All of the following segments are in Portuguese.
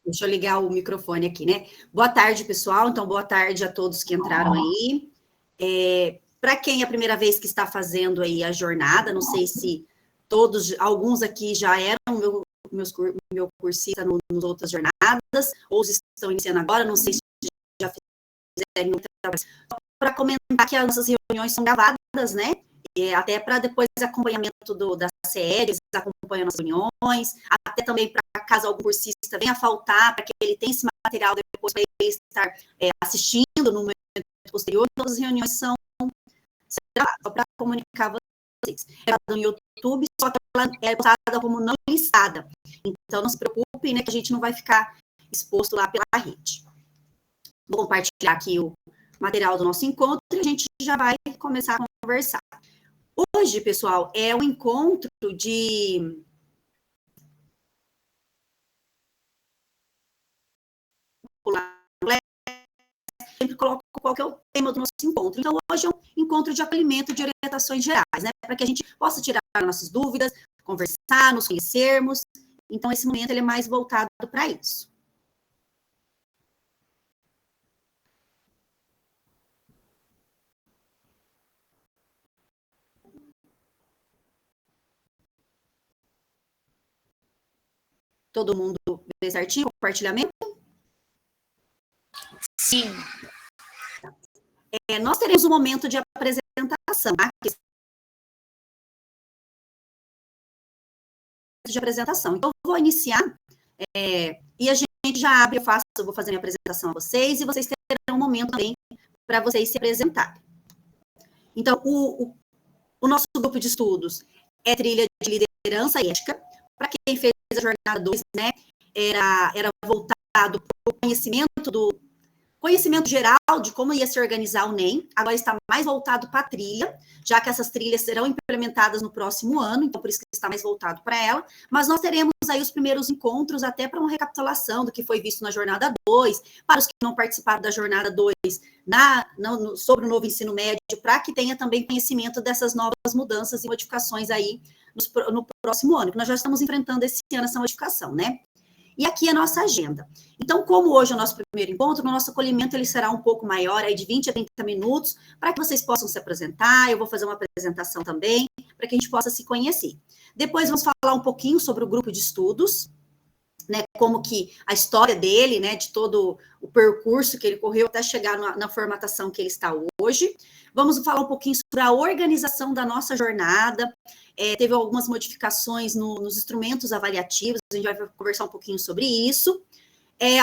Deixa eu ligar o microfone aqui, né? Boa tarde, pessoal. Então, boa tarde a todos que entraram aí. Para quem é a primeira vez que está fazendo aí a jornada, não sei se alguns aqui já eram meu cursista nas outras jornadas, ou estão iniciando agora, não sei se já fizeram para comentar que as nossas reuniões são gravadas, né? Até para depois acompanhamento da série, eles acompanham as reuniões, até também para caso algum cursista venha a faltar, para que ele tenha esse material depois para ele estar assistindo no momento posterior. Todas as reuniões são gravadas, só para comunicar a vocês. É no YouTube, só que ela é postada como não listada. Então, não se preocupe, né, que a gente não vai ficar exposto lá pela rede. Vou compartilhar aqui o material do nosso encontro e a gente já vai começar a conversar. Hoje, pessoal, é um encontro de... Sempre coloco qual que é o tema do nosso encontro. Então, hoje é um encontro de acolhimento de orientações gerais, né? Para que a gente possa tirar nossas dúvidas, conversar, nos conhecermos. Então, esse momento ele é mais voltado para isso. Todo mundo vê certinho o compartilhamento? Sim. Nós teremos um momento de apresentação, tá? De apresentação. Então, eu vou iniciar e a gente já abre, eu vou fazer minha apresentação a vocês e vocês terão um momento também para vocês se apresentarem. Então, o nosso grupo de estudos é trilha de liderança e ética. Para quem fez a jornada 2, né, era voltado para o conhecimento geral de como ia se organizar o NEM, agora está mais voltado para a trilha, já que essas trilhas serão implementadas no próximo ano, então por isso que está mais voltado para ela, mas nós teremos aí os primeiros encontros até para uma recapitulação do que foi visto na jornada 2, para os que não participaram da jornada 2, sobre o novo ensino médio, para que tenha também conhecimento dessas novas mudanças e modificações aí no próximo ano, que nós já estamos enfrentando esse ano essa modificação, né? E aqui a nossa agenda. Então, como hoje é o nosso primeiro encontro, o nosso acolhimento ele será um pouco maior, aí de 20 a 30 minutos, para que vocês possam se apresentar, eu vou fazer uma apresentação também, para que a gente possa se conhecer. Depois vamos falar um pouquinho sobre o grupo de estudos, né, como que a história dele, né, de todo o percurso que ele correu até chegar na formatação que ele está hoje. Vamos falar um pouquinho sobre a organização da nossa jornada, teve algumas modificações nos instrumentos avaliativos, a gente vai conversar um pouquinho sobre isso.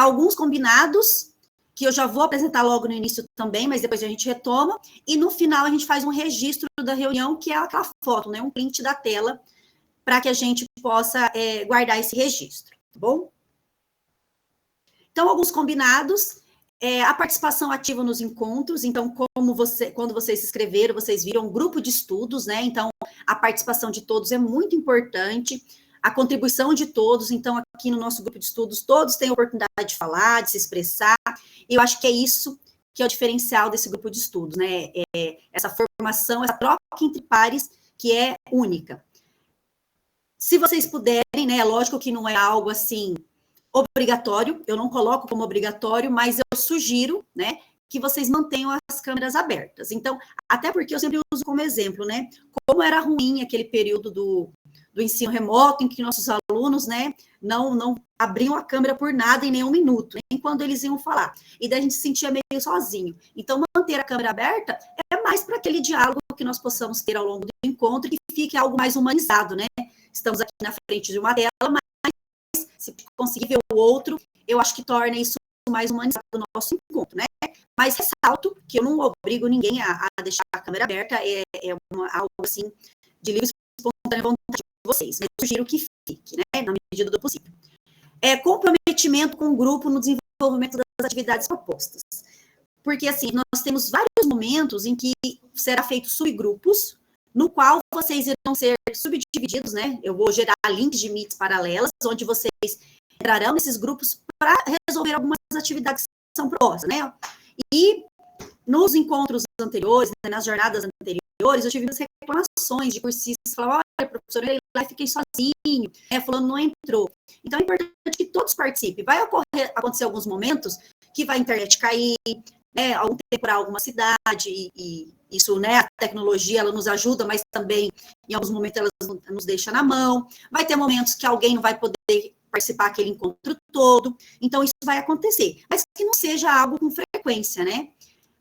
Alguns combinados, que eu já vou apresentar logo no início também, mas depois a gente retoma, e no final a gente faz um registro da reunião, que é aquela foto, né, um print da tela, para que a gente possa guardar esse registro. Tá bom? Então, alguns combinados, a participação ativa nos encontros, então, quando vocês se inscreveram, vocês viram um grupo de estudos, né? Então, a participação de todos é muito importante, a contribuição de todos, então, aqui no nosso grupo de estudos, todos têm a oportunidade de falar, de se expressar, e eu acho que é isso que é o diferencial desse grupo de estudos, né? Essa formação, essa troca entre pares, que é única. Se vocês puderem, né, é lógico que não é algo assim obrigatório, eu não coloco como obrigatório, mas eu sugiro, né, que vocês mantenham as câmeras abertas. Então, até porque eu sempre uso como exemplo, né, como era ruim aquele período do ensino remoto, em que nossos alunos, né, não abriam a câmera por nada em nenhum minuto, nem quando eles iam falar. E daí a gente se sentia meio sozinho. Então, manter a câmera aberta é mais para aquele diálogo que nós possamos ter ao longo do encontro e que fique algo mais humanizado, né? Estamos aqui na frente de uma tela, mas se conseguir ver o outro, eu acho que torna isso mais humanizado no nosso encontro, né? Mas ressalto que eu não obrigo ninguém a deixar a câmera aberta, algo assim de livre e espontânea vontade de vocês, mas eu sugiro que fique, né, na medida do possível. Comprometimento com o grupo no desenvolvimento das atividades propostas. Porque, assim, nós temos vários momentos em que será feito subgrupos, no qual vocês irão ser subdivididos, né? Eu vou gerar links de meets paralelas, onde vocês entrarão nesses grupos para resolver algumas atividades que são propostas, né? E nos encontros anteriores, né, nas jornadas anteriores, eu tive muitas reclamações de cursistas que falavam, olha, professor, eu lá fiquei sozinho, fulano não entrou. Então, é importante que todos participem. Vai acontecer alguns momentos que vai a internet cair, algum temporal, alguma cidade, e isso, a tecnologia, ela nos ajuda, mas também, em alguns momentos, ela nos deixa na mão. Vai ter momentos que alguém não vai poder participar daquele encontro todo. Então, isso vai acontecer. Mas que não seja algo com frequência, né?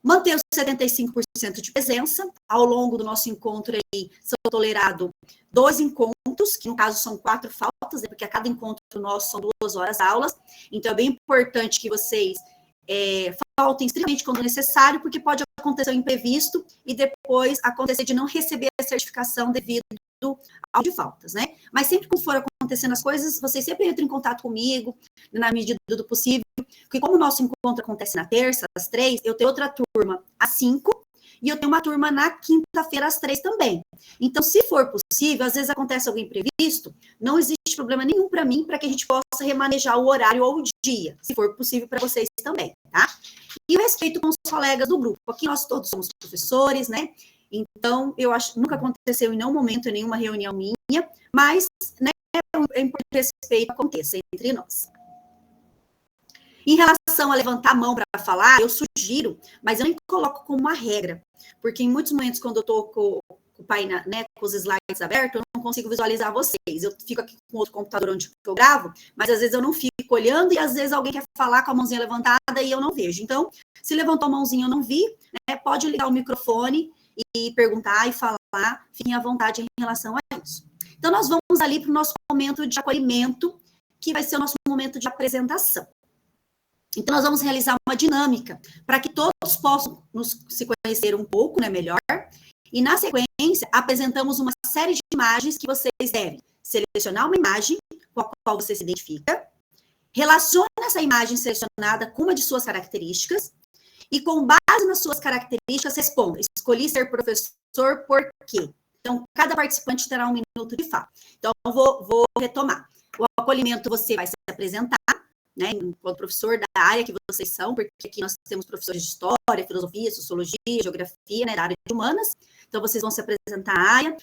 Manter os 75% de presença. Ao longo do nosso encontro aí, são tolerados 2 encontros, que no caso são 4 faltas, porque a cada encontro nosso são 2 horas aulas. Então, é bem importante que vocês faltem estritamente quando necessário, porque pode acontecer um imprevisto e depois acontecer de não receber a certificação devido ao de faltas, né? Mas sempre que for acontecendo as coisas, vocês sempre entram em contato comigo, na medida do possível, porque como o nosso encontro acontece na terça, às 3, eu tenho outra turma às 5, e eu tenho uma turma na quinta-feira às 3 também. Então, se for possível, às vezes acontece algum imprevisto, não existe problema nenhum para mim, para que a gente possa remanejar o horário ou o dia, se for possível para vocês também, tá? E o respeito com os colegas do grupo. Aqui nós todos somos professores, né? Então, eu acho que nunca aconteceu em nenhum momento, em nenhuma reunião minha, mas, né, é importante que esse respeito aconteça entre nós. Em relação a levantar a mão para falar, eu sugiro, mas eu nem coloco como uma regra, porque em muitos momentos, quando eu estou com o painel, né, com os slides abertos, eu não consigo visualizar vocês. Eu fico aqui com outro computador onde eu gravo, mas às vezes eu não fico olhando e às vezes alguém quer falar com a mãozinha levantada e eu não vejo. Então, se levantou a mãozinha e eu não vi, né, pode ligar o microfone e perguntar e falar, fiquem à vontade em relação a isso. Então, nós vamos ali para o nosso momento de acolhimento, que vai ser o nosso momento de apresentação. Então, nós vamos realizar uma dinâmica para que todos possam se conhecer um pouco, né, melhor. E, na sequência, apresentamos uma série de imagens que vocês devem selecionar uma imagem com a qual você se identifica, relaciona essa imagem selecionada com uma de suas características e, com base nas suas características, responda: escolhi ser professor por quê? Então, cada participante terá 1 minuto de fala. Então, eu vou retomar. O acolhimento, você vai se apresentar, né, enquanto professor da área que vocês são, porque aqui nós temos professores de história, filosofia, sociologia, geografia, né, da área de humanas. Então, vocês vão se apresentar a área,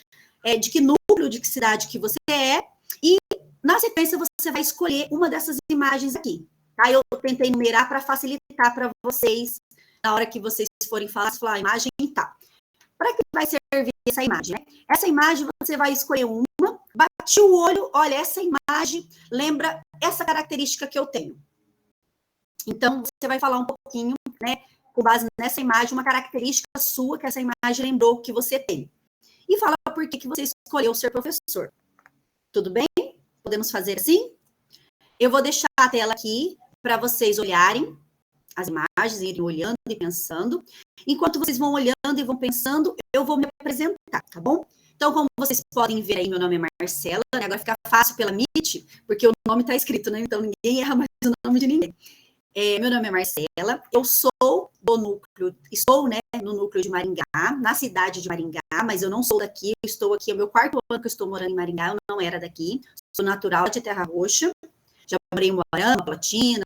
de que núcleo, de que cidade que você é, e, na sequência, você vai escolher uma dessas imagens aqui. Tá? Eu tentei numerar para facilitar para vocês, na hora que vocês forem falar a imagem e tal. Para que vai servir essa imagem, né? Essa imagem, você vai escolher uma, bate o olho, olha, essa imagem lembra essa característica que eu tenho. Então, você vai falar um pouquinho, né, com base nessa imagem, uma característica sua que essa imagem lembrou que você tem. E fala por que você escolheu ser professor. Tudo bem? Podemos fazer assim? Eu vou deixar a tela aqui para vocês olharem as imagens, irem olhando e pensando. Enquanto vocês vão olhando e vão pensando, eu vou me apresentar, tá bom? Então, como vocês podem ver aí, meu nome é Marcela, né? Agora fica fácil pela Meet, porque o nome está escrito, né? Então, ninguém erra mais o nome de ninguém. Meu nome é Marcela, eu sou do núcleo, estou, né, no núcleo de Maringá, na cidade de Maringá, mas eu não sou daqui, eu estou aqui, é o meu 4º ano que eu estou morando em Maringá, eu não era daqui, sou natural de Terra Roxa, já morei em Moarama, Platina,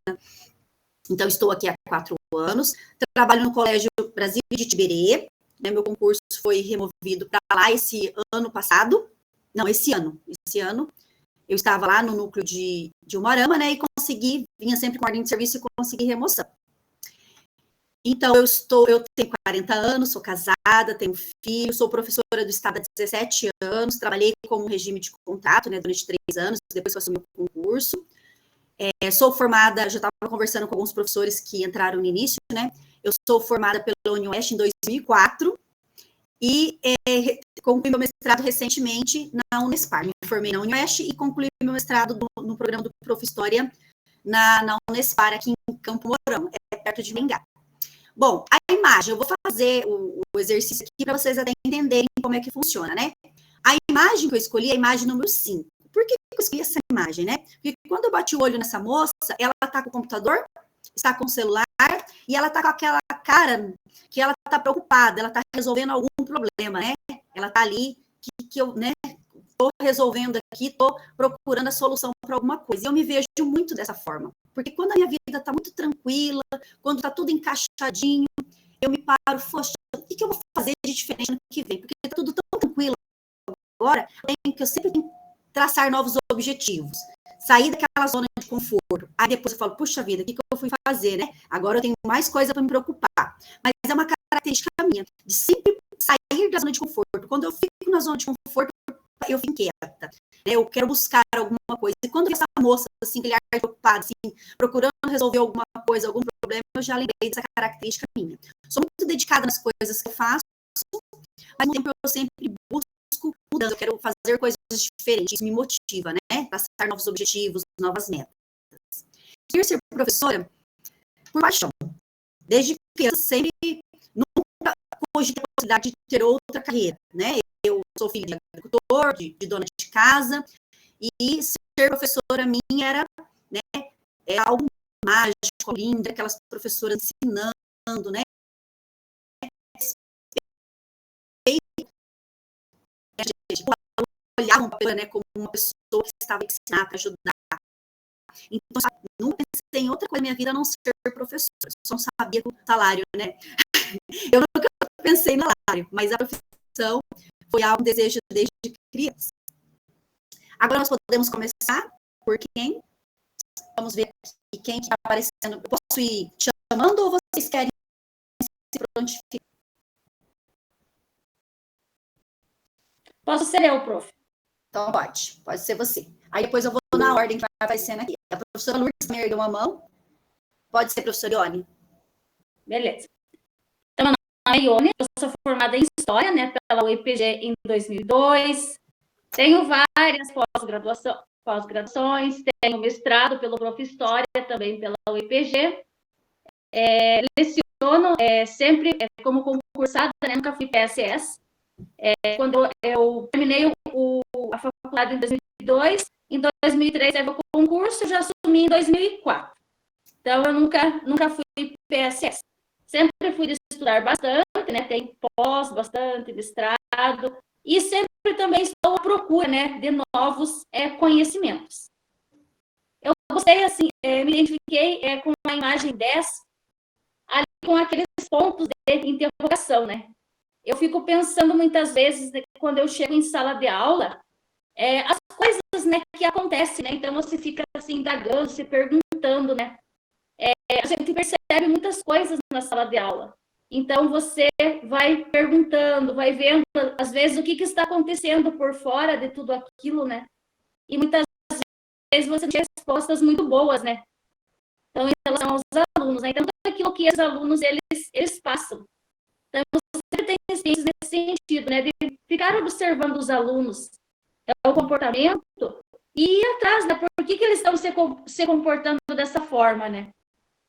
então estou aqui há 4 anos, trabalho no Colégio Brasil de Tiberê, né, meu concurso foi removido para lá esse ano, eu estava lá no núcleo de Umuarama, né, e vinha sempre com ordem de serviço e consegui remoção. Então, eu tenho 40 anos, sou casada, tenho filho, sou professora do estado há 17 anos, trabalhei como regime de contrato, né, durante 3 anos, depois que eu assumi o concurso. Sou formada, já estava conversando com alguns professores que entraram no início, né, eu sou formada pela UniOeste em 2004, e concluí meu mestrado recentemente na Unespar. Me formei na UniOeste e concluí meu mestrado no programa do Prof. História na Unespar, aqui em Campo Mourão, perto de Maringá. Bom, a imagem, eu vou fazer o exercício aqui para vocês até entenderem como é que funciona, né? A imagem que eu escolhi é a imagem número 5. Por que eu escolhi essa imagem, né? Porque quando eu bati o olho nessa moça, ela está com o computador, está com o celular, e ela está com aquela cara que ela está preocupada, ela está resolvendo algum problema, né? Ela está ali, que eu, né, estou resolvendo aqui, estou procurando a solução para alguma coisa. E eu me vejo muito dessa forma, porque quando a minha vida está muito tranquila, quando está tudo encaixadinho, eu me paro, poxa, o que eu vou fazer de diferente no que vem? Porque está tudo tão tranquilo agora, eu sempre tenho que traçar novos objetivos, sair daquela zona de conforto. Aí depois eu falo, puxa vida, o que eu fui fazer, né? Agora eu tenho mais coisa para me preocupar. Mas é uma característica minha, de sempre sair da zona de conforto. Quando eu fico na zona de conforto, eu fico inquieta, né? Eu quero buscar alguma coisa. E quando essa moça, assim, aquele ar preocupado, assim, procurando resolver alguma coisa, algum problema, eu já lembrei dessa característica minha. Sou muito dedicada nas coisas que eu faço, mas ao mesmo tempo eu sempre busco mudança, eu quero fazer coisas diferentes, isso me motiva, né? Traçar novos objetivos, novas metas. Queria ser professora por paixão. Desde criança, sempre, nunca cogitei a possibilidade de ter outra carreira, né? Eu sou filha de agricultor, de dona de casa, e ser professora minha era, né, algo mágico, lindo, aquelas professoras ensinando, né? A gente olhava né, como uma pessoa que estava ensinando para ajudar. Então, nunca pensei em outra coisa na minha vida a não ser professora. Só não sabia o salário, né? Eu nunca pensei no salário, mas a profissão foi algo um desejo desde criança. Agora nós podemos começar por quem? Vamos ver aqui quem está aparecendo. Eu posso ir chamando ou vocês querem se prontificar? Posso ser eu, prof. Então pode ser você. Aí depois eu vou na ordem que vai aparecendo aqui. A professora Lourdes me ergueu uma mão. Pode ser, professora Ione. Beleza. Então, meu nome é Ione, eu sou formada em História, né, pela UEPG em 2002. Tenho várias pós-graduações, tenho mestrado pelo Prof. História, também pela UEPG. Leciono sempre como concursada, né, nunca fui PSS. Quando eu terminei a faculdade em 2002, em 2003 teve o concurso, eu já assumi em 2004. Então, eu nunca fui PSS. Sempre fui de estudar bastante, né? Tem pós bastante, mestrado, e sempre também estou à procura, né, de novos conhecimentos. Eu gostei, assim, me identifiquei com a imagem 10, ali com aqueles pontos de interrogação, né? Eu fico pensando muitas vezes, né, quando eu chego em sala de aula, as coisas, né, que acontecem, né? Então, você fica assim, indagando, se perguntando, né? A gente percebe muitas coisas na sala de aula. Então, você vai perguntando, vai vendo, às vezes, o que está acontecendo por fora de tudo aquilo, né? E muitas vezes você tem respostas muito boas, né? Então, em relação aos alunos, né? Então, tudo aquilo que os alunos, eles passam. Então, você tem experiências nesse sentido, né? De ficar observando os alunos, o comportamento, e ir atrás, né? Por que eles estão se comportando dessa forma, né?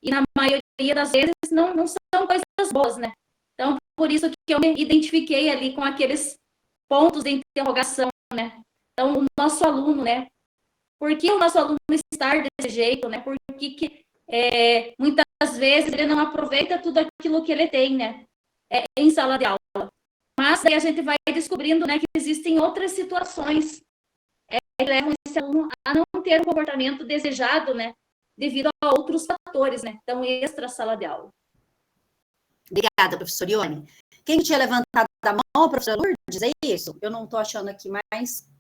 E na maioria das vezes não são coisas boas, né? Então, por isso que eu me identifiquei ali com aqueles pontos de interrogação, né? Então, o nosso aluno, né? Por que o nosso aluno está desse jeito, né? Por que muitas vezes ele não aproveita tudo aquilo que ele tem, né? Em sala de aula. Mas aí a gente vai descobrindo, né, que existem outras situações que levam esse aluno a não ter o comportamento desejado, né? Devido a outros fatores, né? Então, extra sala de aula. Obrigada, professora Ione. Quem tinha levantado a mão, professora Lourdes, é isso? Eu não estou achando aqui mais.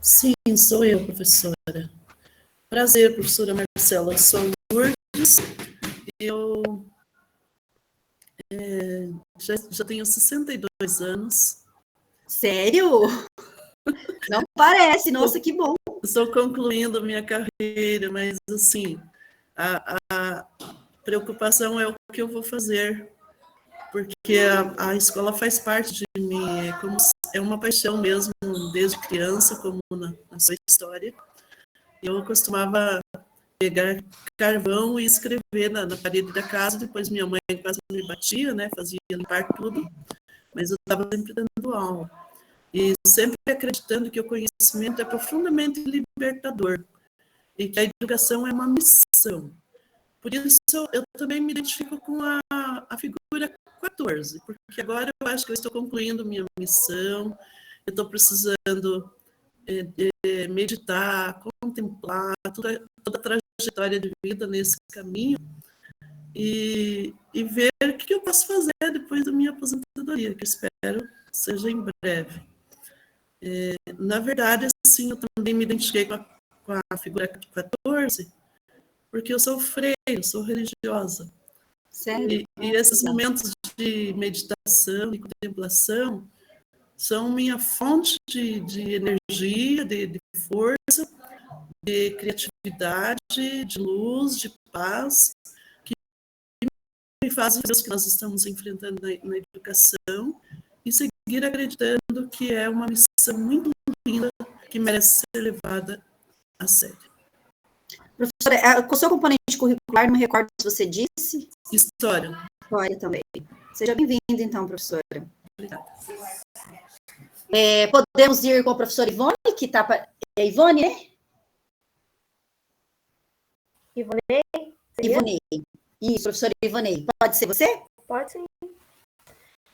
Sim, sou eu, professora. Prazer, professora Marcela. Eu sou Lourdes. Eu já tenho 62 anos. Sério? Não parece, nossa, que bom. Estou concluindo minha carreira, mas, assim, a preocupação é o que eu vou fazer, porque a escola faz parte de mim, é uma paixão mesmo, desde criança, como na sua história. Eu costumava pegar carvão e escrever na parede da casa, depois minha mãe quase me batia, né, fazia limpar tudo, mas eu estava sempre dando aula. E sempre acreditando que o conhecimento é profundamente libertador e que a educação é uma missão. Por isso, eu também me identifico com a figura 14, porque agora eu acho que eu estou concluindo minha missão, eu estou precisando meditar, contemplar toda a trajetória de vida nesse caminho e ver o que eu posso fazer depois da minha aposentadoria, que espero seja em breve. Na verdade, assim, eu também me identifiquei com a figura 14, porque eu sou freira, eu sou religiosa. Sério? E esses momentos de meditação e contemplação são minha fonte de energia, de força, de criatividade, de luz, de paz, que me fazem ver o que nós estamos enfrentando na educação e seguir acreditando que é uma missão muito linda que merece ser levada a sério. Professora, com o seu componente curricular, não me recordo se você disse. História. História também. Seja bem-vinda, então, professora. Obrigada. Podemos ir com a professora Ivone, que está... É Ivone, né? Ivonei? Ivonei. Isso, professora Ivonei. Pode ser você? Pode sim.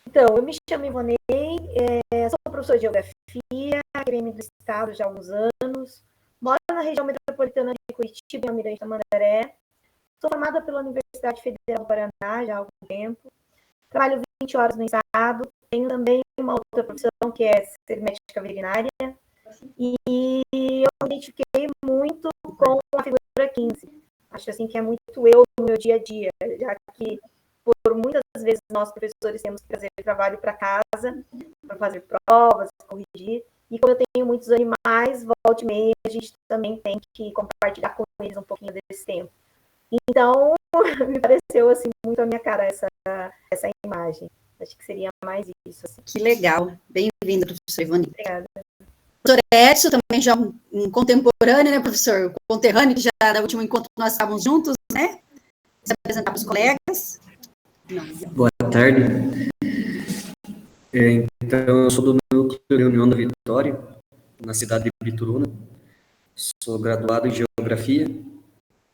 Então, eu me chamo Ivonei, sou professora de geografia, acadêmica do estado já há alguns anos, moro na região metropolitana de Curitiba, em Almirante Tamandaré, sou formada pela Universidade Federal do Paraná já há algum tempo, trabalho 20 horas no estado, tenho também uma outra profissão que é ser médica veterinária, e eu me identifiquei muito com a figura 15. Acho assim que é muito eu no meu dia a dia, já que por muitas vezes nós professores temos que trazer trabalho para casa, para fazer provas, corrigir, e como eu tenho muitos animais, volta e meia, a gente também tem que compartilhar com eles um pouquinho desse tempo. Então, me pareceu assim muito a minha cara essa imagem. Acho que seria mais isso. Assim. Que legal. Bem-vinda, professora Ivone. Obrigada. Professor Edson, também já um contemporâneo, né, professor? Conterrâneo, que já da último encontro nós estávamos juntos, né? Se apresentar para os colegas. Boa tarde. Então, eu sou do Núcleo de União da Vitória, na cidade de Bituruna. Sou graduado em Geografia,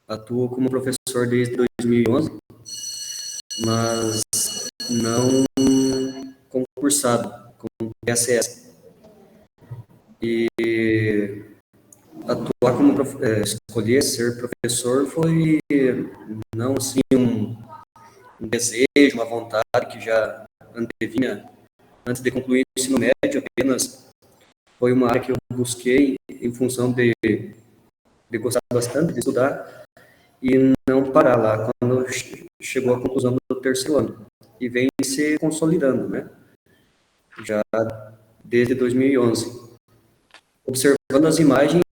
atuo como professor desde 2011, mas não concursado, com PSS. E atuar como escolher ser professor foi não assim um desejo, uma vontade que já antevinha antes de concluir o ensino médio, apenas foi uma área que eu busquei em função de gostar bastante de estudar e não parar lá quando chegou a conclusão do terceiro ano. E vem se consolidando, né? Já desde 2011. Observando as imagens,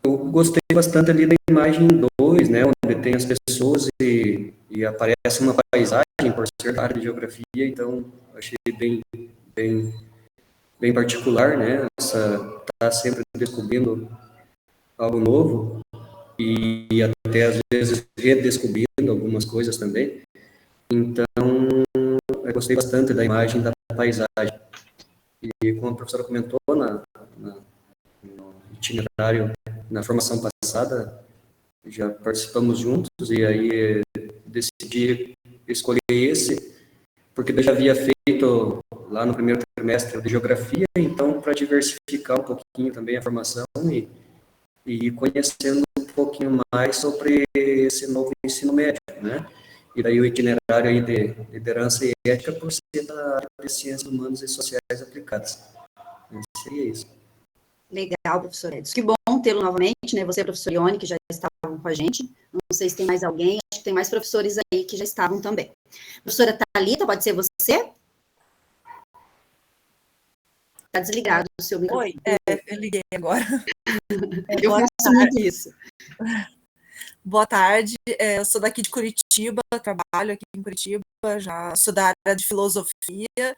eu gostei bastante ali da imagem 2, né, onde tem as pessoas e aparece uma paisagem, por ser da área de geografia, então achei bem particular, né, tá sempre descobrindo algo novo e até às vezes redescobrindo algumas coisas também. Então, eu gostei bastante da imagem da paisagem. E como a professora comentou no itinerário, na formação passada, já participamos juntos, e aí decidi escolher esse, porque eu já havia feito lá no primeiro trimestre de Geografia, então para diversificar um pouquinho também a formação e ir conhecendo um pouquinho mais sobre esse novo ensino médio, né? E daí o itinerário aí de liderança e ética por ser da área de ciências humanas e sociais aplicadas. Seria isso. Legal, professor Edson. Que bom tê-lo novamente, né? Você e a professora Ione, que já estavam com a gente. Não sei se tem mais alguém, acho que tem mais professores aí que já estavam também. Professora Thalita, pode ser você? Está desligado o seu microfone. Oi, eu liguei agora. Eu faço muito isso. Boa tarde, eu sou daqui de Curitiba, trabalho aqui em Curitiba, já sou da área de filosofia,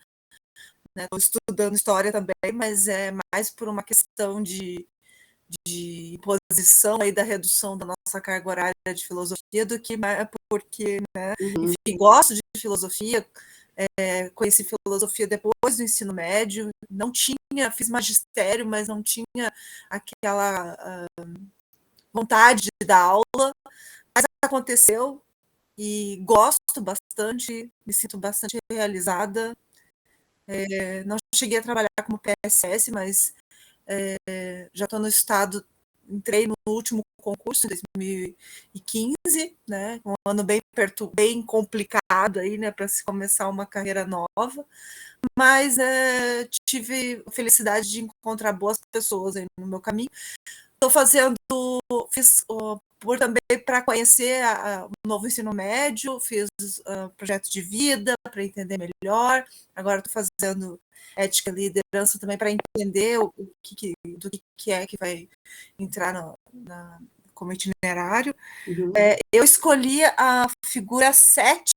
estou estudando história também, mas é mais por uma questão de imposição aí da redução da nossa carga horária de filosofia do que porque, né, enfim, gosto de filosofia, conheci filosofia depois do ensino médio, não tinha, fiz magistério, mas não tinha aquela vontade de dar aula, mas aconteceu e gosto bastante, me sinto bastante realizada. Não cheguei a trabalhar como PSS, mas já estou no estado, entrei no último concurso em 2015, né, um ano bem complicado, complicado aí, né, para se começar uma carreira nova, mas tive a felicidade de encontrar boas pessoas aí no meu caminho. Estou fiz por também para conhecer o novo ensino médio, fiz projeto de vida para entender melhor. Agora estou fazendo ética e liderança também para entender do que é que vai entrar como itinerário. Uhum. Eu escolhi a figura 7,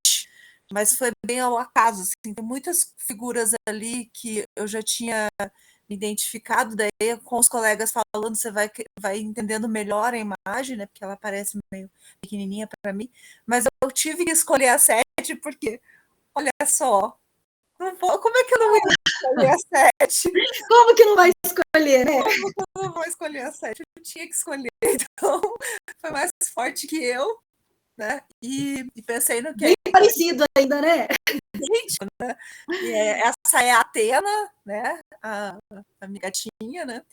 mas foi bem ao acaso. Assim, tem muitas figuras ali que eu já tinha me identificado, daí com os colegas falando, você vai entendendo melhor a imagem, né? Porque ela parece meio pequenininha para mim, mas eu tive que escolher a 7 porque, olha só, como é que eu não ia escolher a 7? Como que não vai escolher, né? Como que eu não vou escolher a 7? Eu tinha que escolher, então foi mais forte que eu, né? E pensei no que Bem parecido ainda, né? né? Essa é a Atena, né? A minha gatinha, né?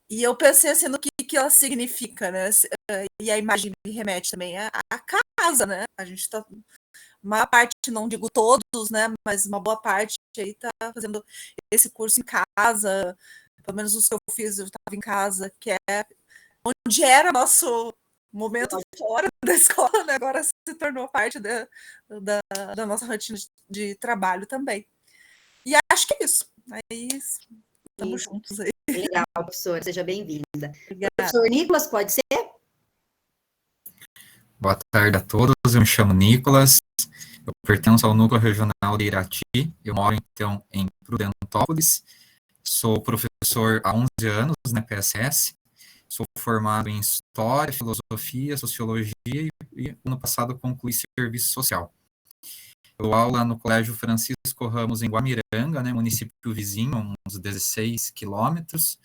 E eu pensei assim no que ela significa, né? E a imagem me remete também à casa, né? A gente está, uma parte, não digo todos, né? Mas uma boa parte aí está fazendo esse curso em casa. Pelo menos os que eu fiz, eu estava em casa, que é onde era nosso momento fora da escola, né? Agora se tornou parte da nossa rotina de trabalho também. E acho que é isso. Aí estamos juntos aí. Legal, professora, seja bem-vinda. Obrigada. Professor Nicolas, pode ser? Boa tarde a todos, eu me chamo Nicolas, eu pertenço ao Núcleo Regional de Irati, eu moro então em Prudentópolis, sou professor há 11 anos na PSS, sou formado em História, Filosofia, Sociologia e ano passado concluí Serviço Social. Eu dou aula no Colégio Francisco Ramos em Guamiranga, né, município vizinho, uns 16 quilômetros,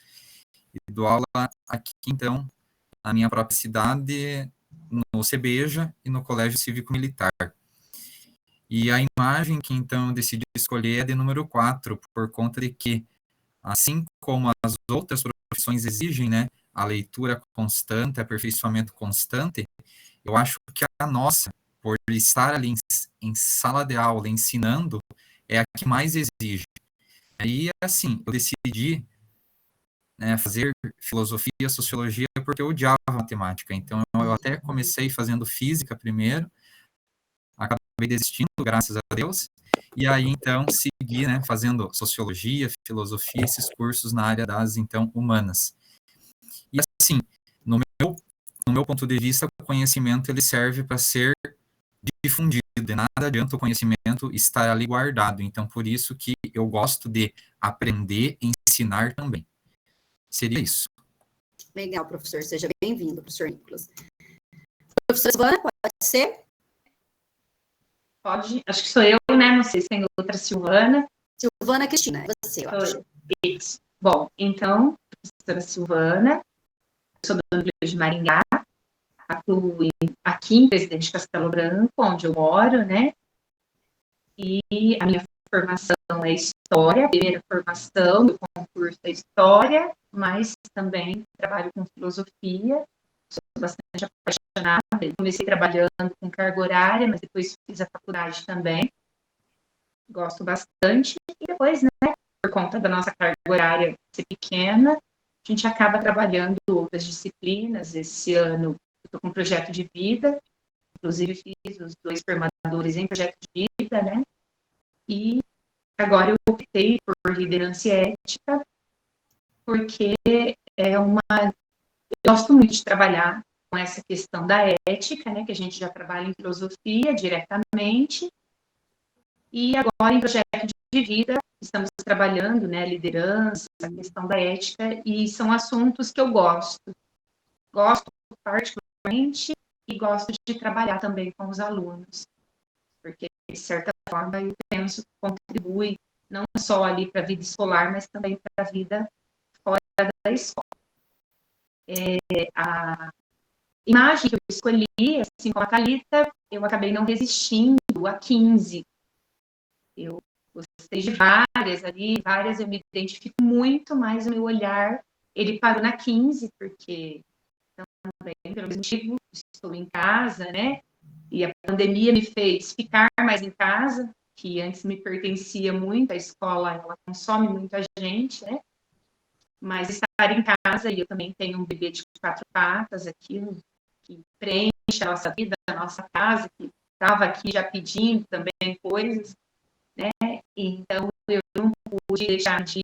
e dou aula aqui então, na minha própria cidade, no CBEJA e no Colégio Cívico Militar. E a imagem que então eu decidi escolher é de número 4, por conta de que, assim como as outras profissões exigem, né, a leitura constante, aperfeiçoamento constante, eu acho que a nossa, por estar ali em sala de aula ensinando, é a que mais exige. E assim, eu decidi, né, fazer filosofia, sociologia, porque eu odiava matemática. Então, eu até comecei fazendo física primeiro, acabei desistindo, graças a Deus, e aí, então, segui, né, fazendo sociologia, filosofia, esses cursos na área das, então, humanas. E, assim, no meu ponto de vista, o conhecimento, ele serve para ser difundido, de nada adianta o conhecimento estar ali guardado. Então, por isso que eu gosto de aprender e ensinar também. Seria isso. Legal, professor. Seja bem-vindo, professor Nicolas. Professora Silvana, pode ser? Pode, acho que sou eu, né? Não sei se tem outra Silvana. Silvana Cristina, é você, eu acho. Isso. Bom, então, professora Silvana, sou do Núcleo de Maringá, atuo aqui em Presidente Castelo Branco, onde eu moro, né? E a minha formação é História, a primeira formação do concurso é História, mas também trabalho com Filosofia, sou bastante apaixonada, comecei trabalhando com carga horária, mas depois fiz a faculdade também, gosto bastante, e depois, né, por conta da nossa carga horária ser pequena, a gente acaba trabalhando outras disciplinas. Esse ano eu estou com um projeto de vida, inclusive fiz os 2 formadores em projeto de vida, né, e agora eu optei por liderança e ética, porque eu gosto muito de trabalhar com essa questão da ética, né, que a gente já trabalha em filosofia diretamente, e agora em projeto de vida estamos trabalhando, né, liderança, a questão da ética, e são assuntos que eu gosto particularmente, e gosto de trabalhar também com os alunos, porque de certa forma eu penso que contribui não só ali para a vida escolar, mas também para a vida fora da escola. A imagem que eu escolhi, assim como a Thalita, eu acabei não resistindo a 15. Eu gostei de várias eu me identifico muito, mas o meu olhar, ele parou na 15, porque também, pelo mesmo motivo, estou em casa, né? E a pandemia me fez ficar mais em casa, que antes me pertencia muito, a escola ela consome muito a gente, né? Mas estar em casa, e eu também tenho um bebê de 4 patas aqui, que preenche a nossa vida, a nossa casa, que estava aqui já pedindo também coisas, né? Então, eu não pude deixar de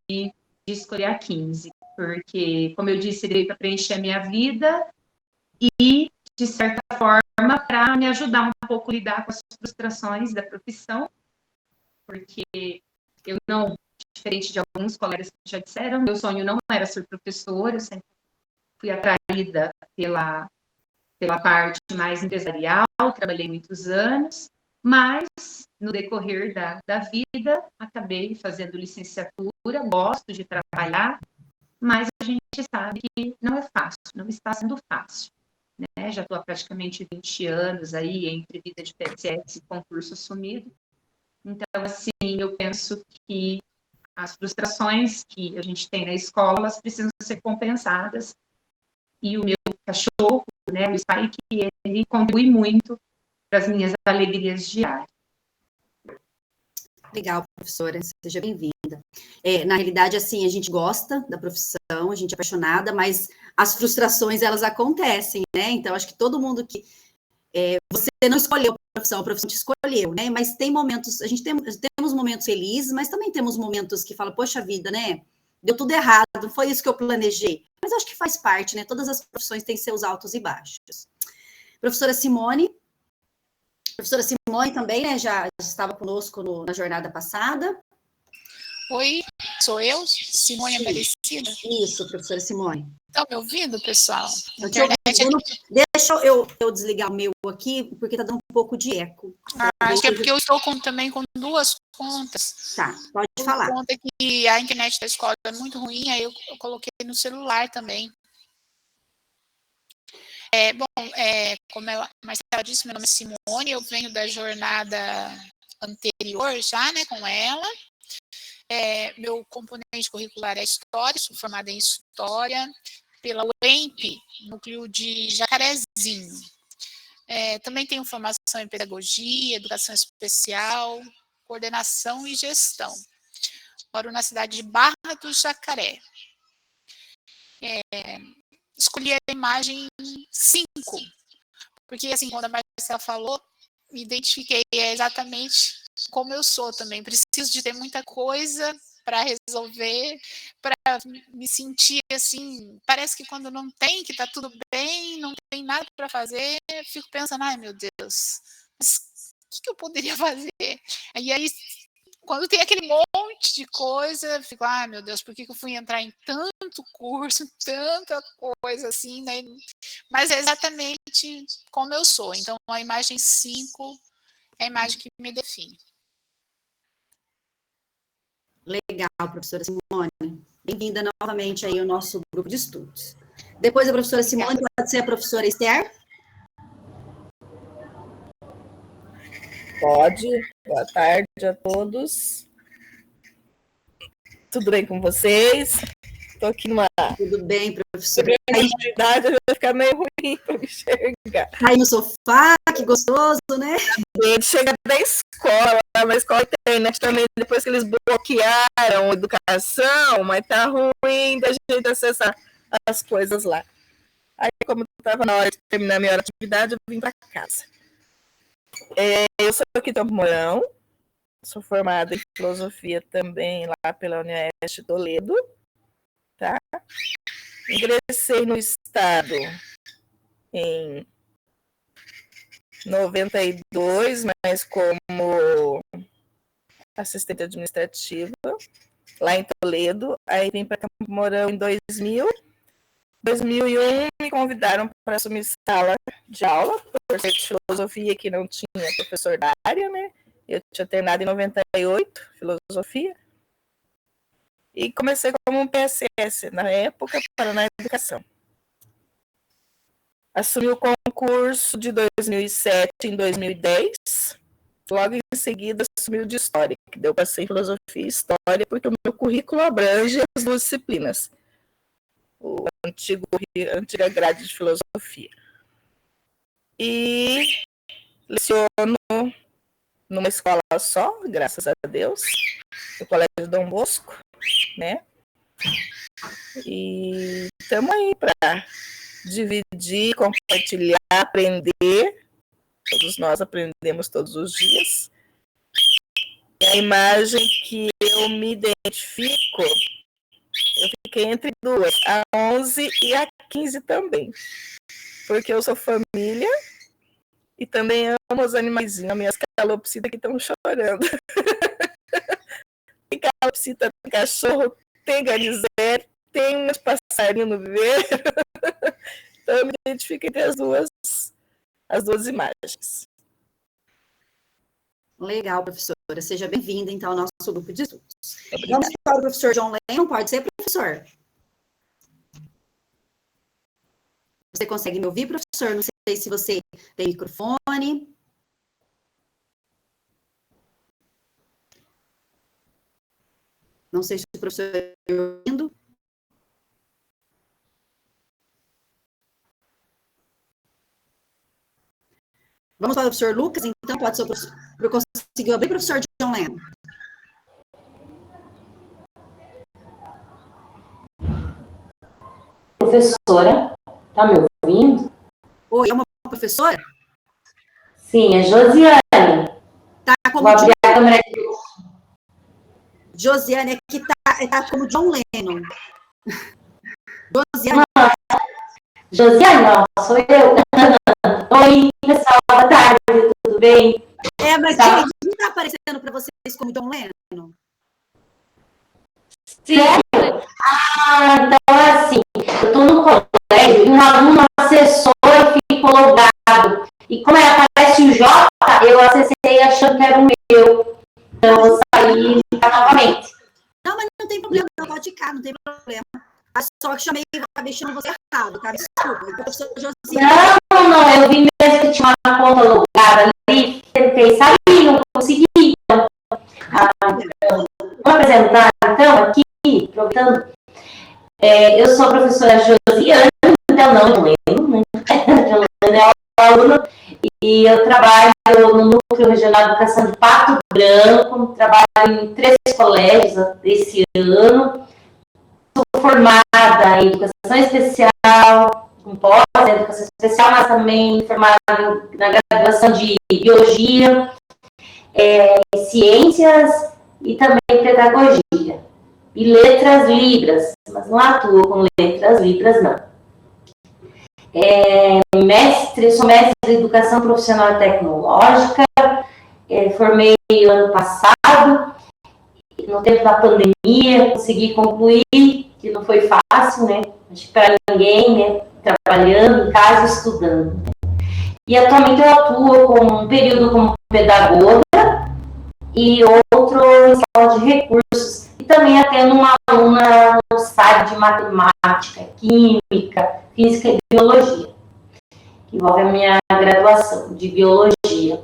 escolher a 15, porque, como eu disse, veio para preencher a minha vida e, de certa forma, para me ajudar um pouco a lidar com as frustrações da profissão, porque eu não, diferente de alguns colegas que já disseram, meu sonho não era ser professora, eu sempre fui atraída pela parte mais empresarial, trabalhei muitos anos, mas no decorrer da vida, acabei fazendo licenciatura, gosto de trabalhar, mas a gente sabe que não é fácil, não está sendo fácil. Né? Já estou há praticamente 20 anos aí entre vida de PSS e concurso assumido. Então, assim, eu penso que as frustrações que a gente tem na escola, elas precisam ser compensadas. E o meu cachorro, né, o Spike, ele contribui muito para as minhas alegrias diárias. Legal, professora, seja bem-vinda. Na realidade, assim, a gente gosta da profissão, a gente é apaixonada, mas as frustrações, elas acontecem, né? Então, acho que todo mundo que... você não escolheu a profissão te escolheu, né? Mas tem momentos, a gente temos momentos felizes, mas também temos momentos que fala, poxa vida, né? Deu tudo errado, foi isso que eu planejei. Mas acho que faz parte, né? Todas as profissões têm seus altos e baixos. Professora Simone também, né? Já estava conosco na jornada passada. Oi, sou eu, Simone Aparecida. Isso, professora Simone. Estão me ouvindo, pessoal? Deixa eu desligar o meu aqui, porque está dando um pouco de eco. Acho que é porque eu estou também com 2 contas. Tá, pode falar. Conta que a internet da escola é muito ruim, aí eu coloquei no celular também. Como a Marcela disse, meu nome é Simone, eu venho da jornada anterior já, né, com ela. Meu componente curricular é História, sou formada em História pela UEMP, núcleo de Jacarezinho. Também tenho formação em Pedagogia, Educação Especial, Coordenação e Gestão. Moro na cidade de Barra do Jacaré. Escolhi a imagem 5, porque, assim, quando a Marcela falou, me identifiquei exatamente como eu sou também. Preciso de ter muita coisa para resolver, para me sentir assim. Parece que quando não tem, que está tudo bem, não tem nada para fazer, eu fico pensando, ai meu Deus, mas o que eu poderia fazer? E aí, quando tem aquele monte de coisa, eu fico, ai meu Deus, por que eu fui entrar em tanto curso, tanta coisa assim, né? Mas é exatamente como eu sou. Então, a imagem 5 é a imagem que me define. Legal, professora Simone. Bem-vinda novamente aí ao nosso grupo de estudos. Depois da professora Simone, pode ser a professora Esther? Pode. Boa tarde a todos. Tudo bem com vocês? Estou aqui numa... Tudo bem, professora. De idade, vai ficar meio ruim para me enxergar. Aí no sofá, que gostoso, né? Chega da escola, mas a escola tem, né? Também depois que eles bloquearam a educação, mas tá ruim da gente acessar as coisas lá. Aí, como estava na hora de terminar minha hora de atividade, eu vim para casa. Eu sou aqui de Campo Mourão, sou formada em filosofia também lá pela Unesp Toledo, tá? Ingressei no Estado em 92, mas como assistente administrativa, lá em Toledo. Aí vim para Campo Mourão em 2000. 2001 me convidaram para assumir sala de aula, por ser de filosofia, que não tinha professor da área, né? Eu tinha terminado em 98, filosofia. E comecei como um PSS, na época, Paraná Educação. Assumi o concurso de 2007 em 2010. Logo em seguida, assumi o de História, que deu para ser Filosofia e História, porque o meu currículo abrange as 2 disciplinas. A antiga grade de Filosofia. E leciono numa escola só, graças a Deus, no Colégio Dom Bosco, né? E estamos aí para dividir, compartilhar, aprender. Todos nós aprendemos todos os dias. E a imagem que eu me identifico, eu fiquei entre duas, a 11 e a 15 também. Porque eu sou família e também amo os animaizinhos. As minhas calopsitas que estão chorando. Tem calopsita, tem cachorro, tem garnizete, tem uns passarinhos no viveiro. Então eu me identifico entre as duas imagens. Legal, professora. Seja bem-vinda, então, ao nosso grupo de estudos. Vamos para o professor John Lennon. Pode ser, professor? Você consegue me ouvir, professor? Não sei se você tem microfone. Não sei se o professor está me ouvindo. Vamos para o professor Lucas, então, pode ser o professor. Eu consegui abrir, professor John Lennon. Professora, tá me ouvindo? Oi, é uma professora? Sim, é Josiane. Tá como Vou abrir a câmera aqui. Josiane, é que tá como John Lennon. Josiane. Josiane, não, sou eu. Oi, pessoal, boa tarde, tudo bem? Mas tá. Não tá aparecendo para vocês como John Lennon? Sério? Então assim, eu tô no colégio e um aluno acessou e ficou logado. E como aparece o J, eu acessei achando que era o meu. Então eu vou sair e ficar novamente. Não, mas não tem problema, não pode ficar, não tem problema. Só que chamei e acabei chamando você errado, cara, desculpa. Professor Josiane. Não, eu vi mesmo que tinha uma conta logada ali, tentei sair, não consegui. Então, vou apresentar, então, aqui, aproveitando, eu sou a professora Josiane, então não lembro, né? Eu é aluna, e eu trabalho no Núcleo Regional de Educação de Pato Branco, trabalho em 3 colégios esse ano. Sou formada em Educação Especial, com pós em Educação Especial, mas também formada na graduação de Biologia, Ciências e também Pedagogia. E Letras Libras, mas não atuo com Letras Libras, não. Sou mestre de Educação Profissional e Tecnológica, formei ano passado, no tempo da pandemia, consegui concluir, que não foi fácil, né? Acho que para ninguém, né? Trabalhando em casa, estudando. E atualmente eu atuo com um período como pedagoga e outro em sala de recursos. E também atendo uma aluna no site de matemática, química, física e biologia, que envolve a minha graduação de biologia.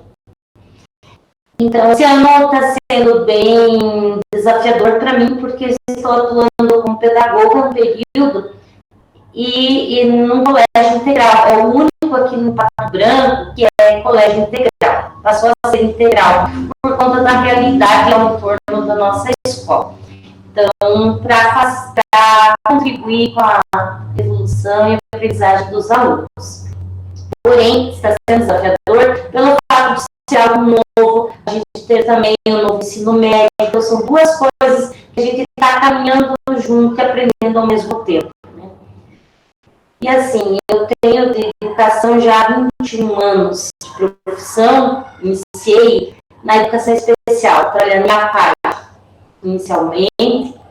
Então, esse ano está sendo bem desafiador para mim, porque estou atuando como pedagoga no período e num colégio integral. É o único aqui no Pato Branco que é colégio integral. Passou a ser integral por conta da realidade ao entorno da nossa escola. Então, para contribuir com a evolução e a aprendizagem dos alunos. Porém, está sendo desafiador pelo fato de ser algo novo, a gente ter também o novo ensino médio. Então, são 2 coisas que a gente está caminhando junto e aprendendo ao mesmo tempo. Né? E assim, eu tenho de educação já há 21 anos de profissão, iniciei na educação especial, trabalhando na PAI, inicialmente.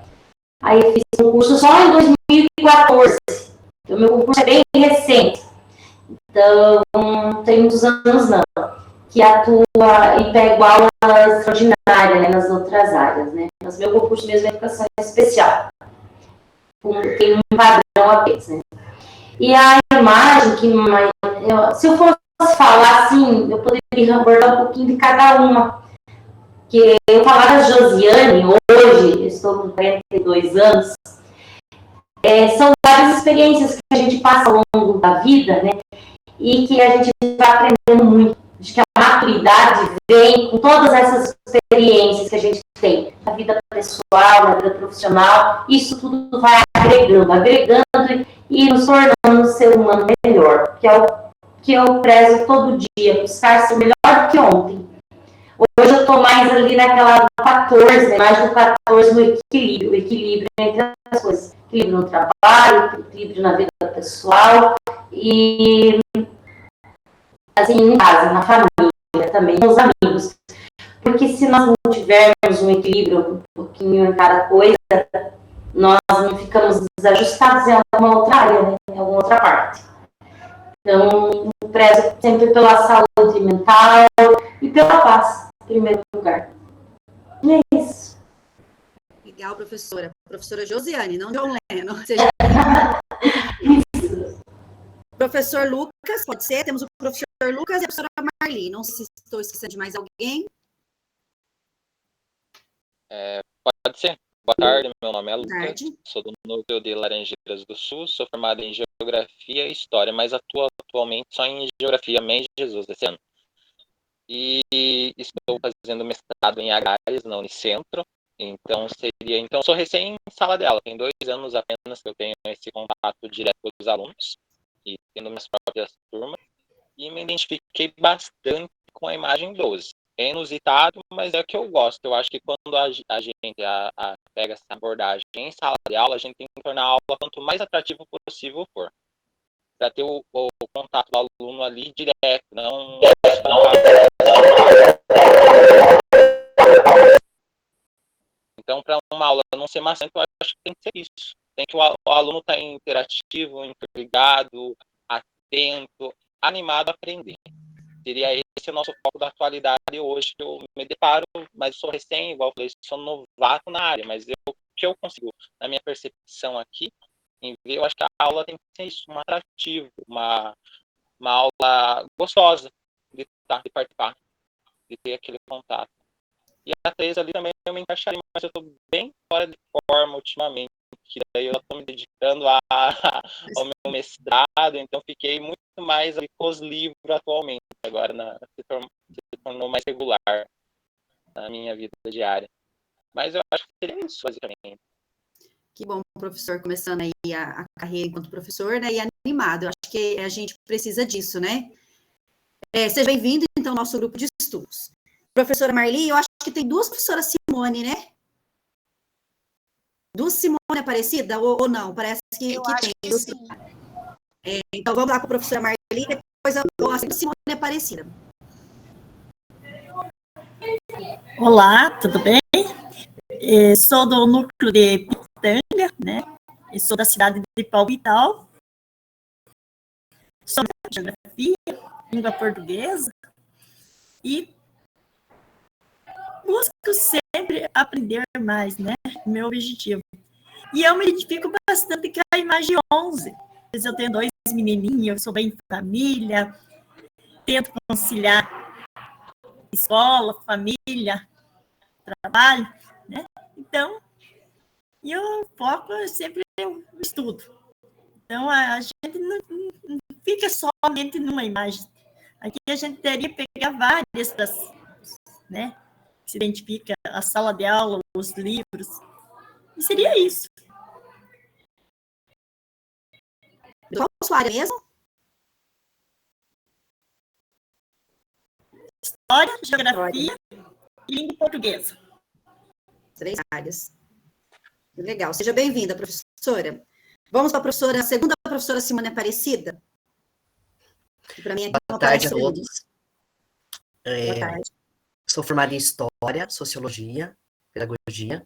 Aí eu fiz um curso só em 2014, então meu concurso é bem recente. Então, não tem muitos anos não, que atua e pega aula extraordinária, né, nas outras áreas, né? Mas meu concurso mesmo é educação especial. Tem um padrão apenas, né? E a imagem que se eu fosse falar assim, eu poderia abordar um pouquinho de cada uma. Que eu falar da Josiane, hoje, eu estou com 42 anos, são várias experiências que a gente passa ao longo da vida, né? E que a gente vai aprendendo muito, Acho que a maturidade vem com todas essas experiências que a gente tem na vida pessoal, na vida profissional. Isso tudo vai agregando e nos tornando um ser humano melhor, que é o que eu prezo todo dia, buscar ser melhor do que ontem. Hoje eu estou mais ali naquela 14, mais no 14 no equilíbrio, o equilíbrio entre as coisas. Equilíbrio no trabalho, equilíbrio na vida pessoal e assim, em casa, na família também, com os amigos. Porque se nós não tivermos um equilíbrio um pouquinho em cada coisa, nós não ficamos desajustados em alguma outra área, né? Em alguma outra parte. Então, eu prezo sempre pela saúde mental e pela paz, em primeiro lugar. E é isso. Legal, professora. Professora Josiane, não John Lennon. Seja... Professor Lucas, pode ser? Temos o professor Lucas e a professora Marli. Não sei se estou esquecendo de mais alguém. Pode ser. Boa tarde, meu nome é Lucas, sou do núcleo de Laranjeiras do Sul, sou formado em Geografia e História, mas atuo atualmente só em Geografia Mãe de Jesus esse ano. E estou fazendo mestrado em Agrárias na Unicentro, então sou recém em sala de aula, tem 2 anos apenas que eu tenho esse contato direto com os alunos, e tendo minhas próprias turmas, e me identifiquei bastante com a imagem 12. É inusitado, mas é o que eu gosto. Eu acho que quando a gente pega essa abordagem em sala de aula, a gente tem que tornar a aula quanto mais atrativo possível for. Para ter o contato do aluno ali direto, não... Então, para uma aula não ser maçante, eu acho que tem que ser isso. Tem que o aluno estar interativo, intrigado, atento, animado a aprender. Seria esse o nosso foco da atualidade hoje, que eu me deparo, mas sou recém, igual eu falei, sou novato na área, mas o que eu consigo, na minha percepção aqui, em ver, eu acho que a aula tem que ser isso, um atrativo, uma aula gostosa de participar, de ter aquele contato. E a 3 ali também eu me encaixaria, mas eu estou bem fora de forma ultimamente, que daí eu estou me dedicando ao meu mestrado, então fiquei muito mais ali com os livros atualmente, agora se tornou mais regular na minha vida diária. Mas eu acho que seria isso, basicamente. Que bom, professor, começando aí a carreira enquanto professor, né, e animado. Eu acho que a gente precisa disso, né? Seja bem-vindo, então, ao nosso grupo de estudos. Professora Marli, eu acho que tem 2 professoras Simone, né? 2 Simone Aparecida, ou não? Parece que tem. Que sim. Então, vamos lá com a professora Marli, depois eu vou assim, Simone Aparecida. Olá, tudo bem? Sou do núcleo de Pitanga, né? Eu sou da cidade de Palmital. Sou de Geografia, língua portuguesa. E busco sempre aprender mais, né? Meu objetivo. E eu me identifico bastante com a imagem 11. Eu tenho 2 menininhos, eu sou bem família, tento conciliar escola, família, trabalho, né? Então, o foco é sempre o estudo. Então, a gente não fica somente numa imagem. Aqui a gente teria que pegar várias, né? Se identifica a sala de aula, os livros. E seria isso. Qual a sua área mesmo? História, geografia e língua portuguesa. 3 áreas. Legal. Seja bem-vinda, professora. Vamos para a segunda professora Simone Aparecida. Para mim, boa tarde a todos. Boa tarde. Sou formada em História, Sociologia, Pedagogia.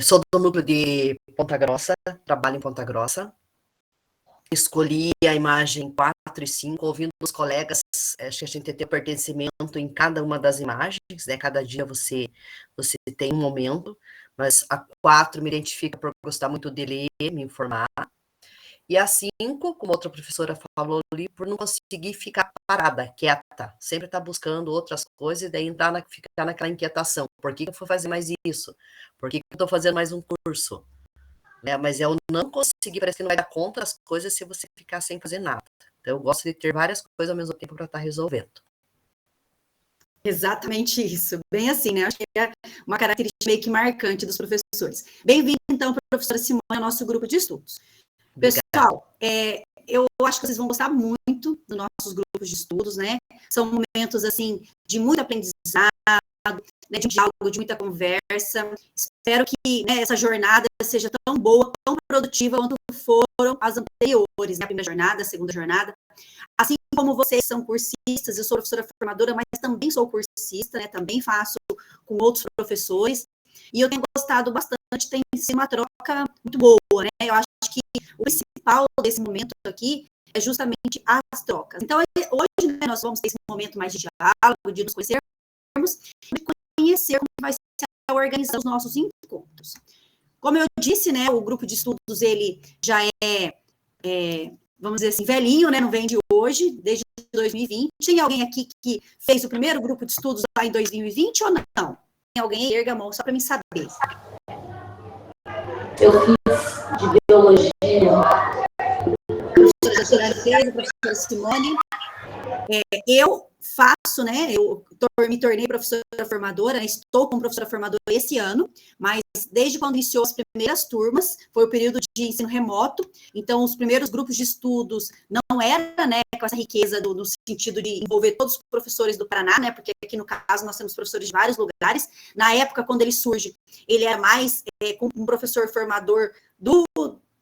Sou do núcleo de Ponta Grossa, trabalho em Ponta Grossa. Escolhi a imagem 4 e 5, ouvindo os colegas, acho que a gente tem pertencimento em cada uma das imagens, né? Cada dia você tem um momento, mas a 4 me identifica por gostar muito de ler, me informar. E a 5, como outra professora falou ali, por não conseguir ficar parada, quieta, sempre estar buscando outras coisas e daí ficar naquela inquietação. Por que eu vou fazer mais isso? Por que eu estou fazendo mais um curso? Né? Mas eu não consegui, parece que não vai dar conta das coisas se você ficar sem fazer nada. Então, eu gosto de ter várias coisas ao mesmo tempo para estar resolvendo. Exatamente isso, bem assim, né? Acho que é uma característica meio que marcante dos professores. Bem-vindo, então, professora Simone, ao nosso grupo de estudos. Pessoal, eu acho que vocês vão gostar muito dos nossos grupos de estudos, né? São momentos, assim, de muito aprendizado, né, de diálogo, de muita conversa. Espero que, né, essa jornada seja tão boa, tão produtiva quanto foram as anteriores, né? A primeira jornada, a segunda jornada. Assim como vocês são cursistas, eu sou professora formadora, mas também sou cursista, né? Também faço com outros professores. E eu tenho gostado bastante, tem sido uma troca muito boa, né? Eu acho que o principal desse momento aqui é justamente as trocas. Então, hoje, né, nós vamos ter esse momento mais de diálogo, de nos conhecermos, de conhecer como vai ser a organização dos nossos encontros. Como eu disse, né, o grupo de estudos, ele já vamos dizer assim, velhinho, né, não vem de hoje, desde 2020. Tem alguém aqui que fez o primeiro grupo de estudos lá em 2020 ou não? Tem alguém? Erga a mão, só para mim saber. Eu fiz de biologia. Professora Tereza, professora Simone. Eu faço, né, eu me tornei professora formadora, né, estou como professora formadora esse ano, mas desde quando iniciou as primeiras turmas, foi o período de ensino remoto, então os primeiros grupos de estudos não era, né, com essa riqueza no sentido de envolver todos os professores do Paraná, né, porque aqui no caso nós temos professores de vários lugares. Na época, quando ele surge, ele era mais com um professor formador do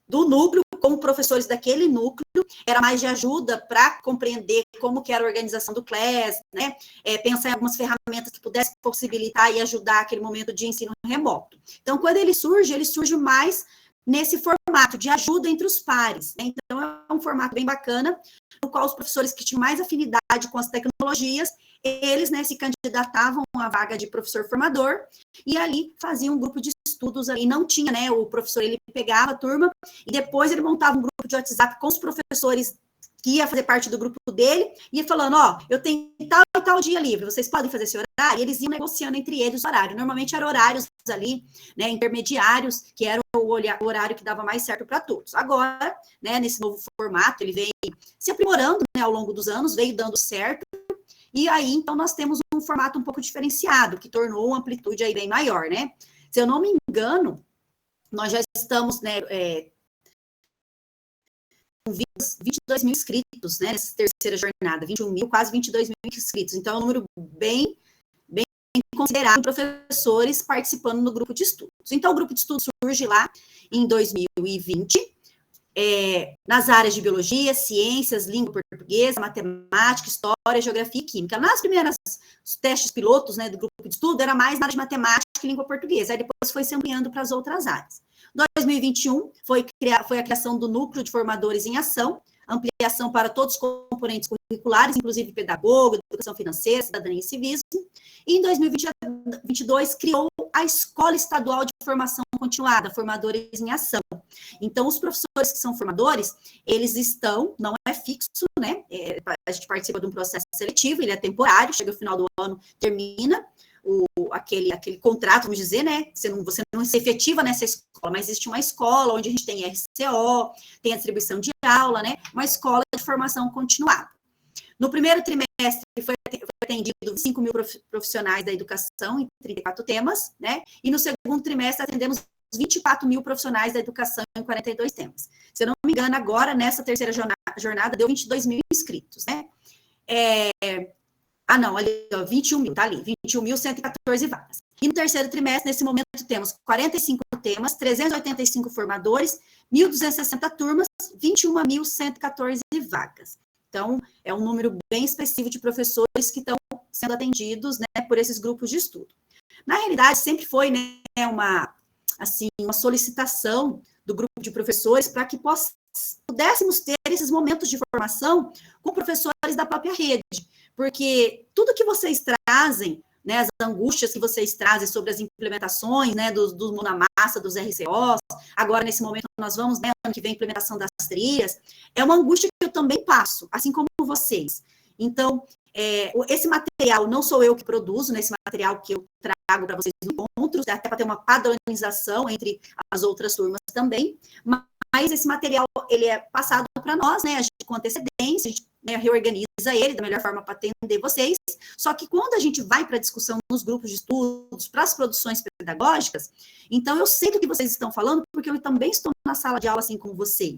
núcleo, como professores daquele núcleo, era mais de ajuda para compreender como que era a organização do CLES, né? Pensar em algumas ferramentas que pudessem possibilitar e ajudar aquele momento de ensino remoto. Então, quando ele surge mais nesse formato de ajuda entre os pares, né? Então, é um formato bem bacana, no qual os professores que tinham mais afinidade com as tecnologias, eles, né, se candidatavam à vaga de professor formador, e ali faziam um grupo de estudos ali, não tinha, né, o professor, ele pegava a turma, e depois ele montava um grupo de WhatsApp com os professores que ia fazer parte do grupo dele, e ia falando, ó, eu tenho tal e tal dia livre, vocês podem fazer esse horário? E eles iam negociando entre eles o horário. Normalmente eram horários ali, né, intermediários, que era o horário que dava mais certo para todos. Agora, né, nesse novo formato, ele vem se aprimorando, né, ao longo dos anos, veio dando certo, e aí, então, nós temos um formato um pouco diferenciado, que tornou uma amplitude aí bem maior, né? Se eu não me engano, nós já estamos, né, com 22 mil inscritos, né, nessa terceira jornada, 21 mil, quase 22 mil inscritos. Então, é um número bem considerável de professores participando no grupo de estudos. Então, o grupo de estudos surge lá em 2020, nas áreas de biologia, ciências, língua portuguesa, matemática, história, geografia e química. Nas primeiras testes pilotos, né, do grupo de estudo, era mais na área de matemática e língua portuguesa, aí depois foi se ampliando para as outras áreas. Em 2021, foi a criação do Núcleo de Formadores em Ação, ampliação para todos os componentes curriculares, inclusive pedagogo, educação financeira, cidadania e civismo. E em 2022, criou a Escola Estadual de Formação Continuada, Formadores em Ação. Então, os professores que são formadores, eles estão, não é fixo, né? A gente participa de um processo seletivo, ele é temporário, chega no final do ano, termina aquele contrato, vamos dizer, né? Você não se efetiva nessa escola, mas existe uma escola onde a gente tem RCO, tem a distribuição de aula, né? Uma escola de formação continuada. No primeiro trimestre foi atendido 5 mil profissionais da educação em 34 temas, né? E no segundo trimestre atendemos 24 mil profissionais da educação em 42 temas. Se eu não me engano, agora, nessa terceira jornada, deu 22 mil inscritos, né? Não, ali, ó, 21 mil, tá ali, 21.114 vagas. E no terceiro trimestre, nesse momento, temos 45 temas, 385 formadores, 1.260 turmas, 21.114 vagas. Então, é um número bem expressivo de professores que estão sendo atendidos, né, por esses grupos de estudo. Na realidade, sempre foi, né, uma solicitação do grupo de professores para que pudéssemos ter esses momentos de formação com professores da própria rede, porque tudo que vocês trazem, né, as angústias que vocês trazem sobre as implementações, né, do mão na massa, dos RCOs, agora nesse momento nós vamos, né, ano que vem, implementação das trias, é uma angústia que eu também passo, assim como vocês. Então, esse material não sou eu que produzo, né, esse material que eu trago para vocês no ponto, encontros, até para ter uma padronização entre as outras turmas também, mas esse material, ele é passado para nós, né, a gente, com antecedência, a gente, né, reorganiza ele da melhor forma para atender vocês, só que quando a gente vai para a discussão nos grupos de estudos, para as produções pedagógicas, então eu sei do que vocês estão falando, porque eu também estou na sala de aula assim como vocês.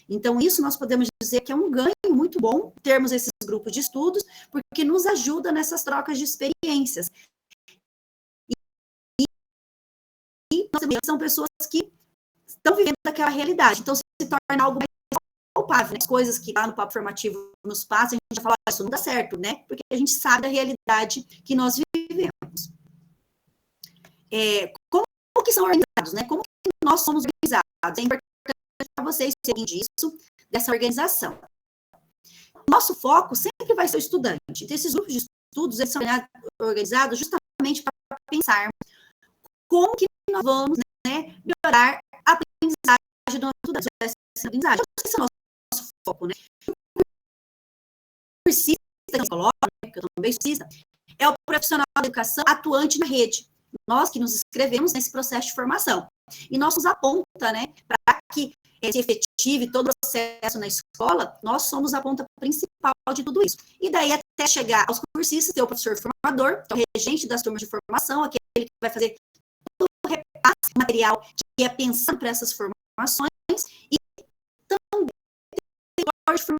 Então, isso nós podemos dizer que é um ganho muito bom termos esses grupos de estudos, porque nos ajuda nessas trocas de experiências. E nós também são pessoas que estão vivendo aquela realidade, então se torna algo mais palpável, né? As coisas que lá no papo formativo nos passam, a gente já fala, isso não dá certo, né? Porque a gente sabe da realidade que nós vivemos. Como que são organizados, né? Como que nós somos organizados? É importante para vocês terem disso, dessa organização. Nosso foco sempre vai ser o estudante. Então, esses grupos de estudos, eles são organizados justamente para pensarmos como que nós vamos, né, melhorar a aprendizagem do nosso estudante. Esse é o nosso foco, né? O cursista que eu coloco, que eu também cursista, é o profissional da educação atuante na rede. Nós que nos inscrevemos nesse processo de formação. E nós nos aponta, né, para que se efetive todo o processo na escola, nós somos a ponta principal de tudo isso. E daí, até chegar aos cursistas, ter o professor formador, que é o regente das turmas de formação, aquele que vai fazer todo o repasse material que é pensando para essas formações, e também tem o de formador,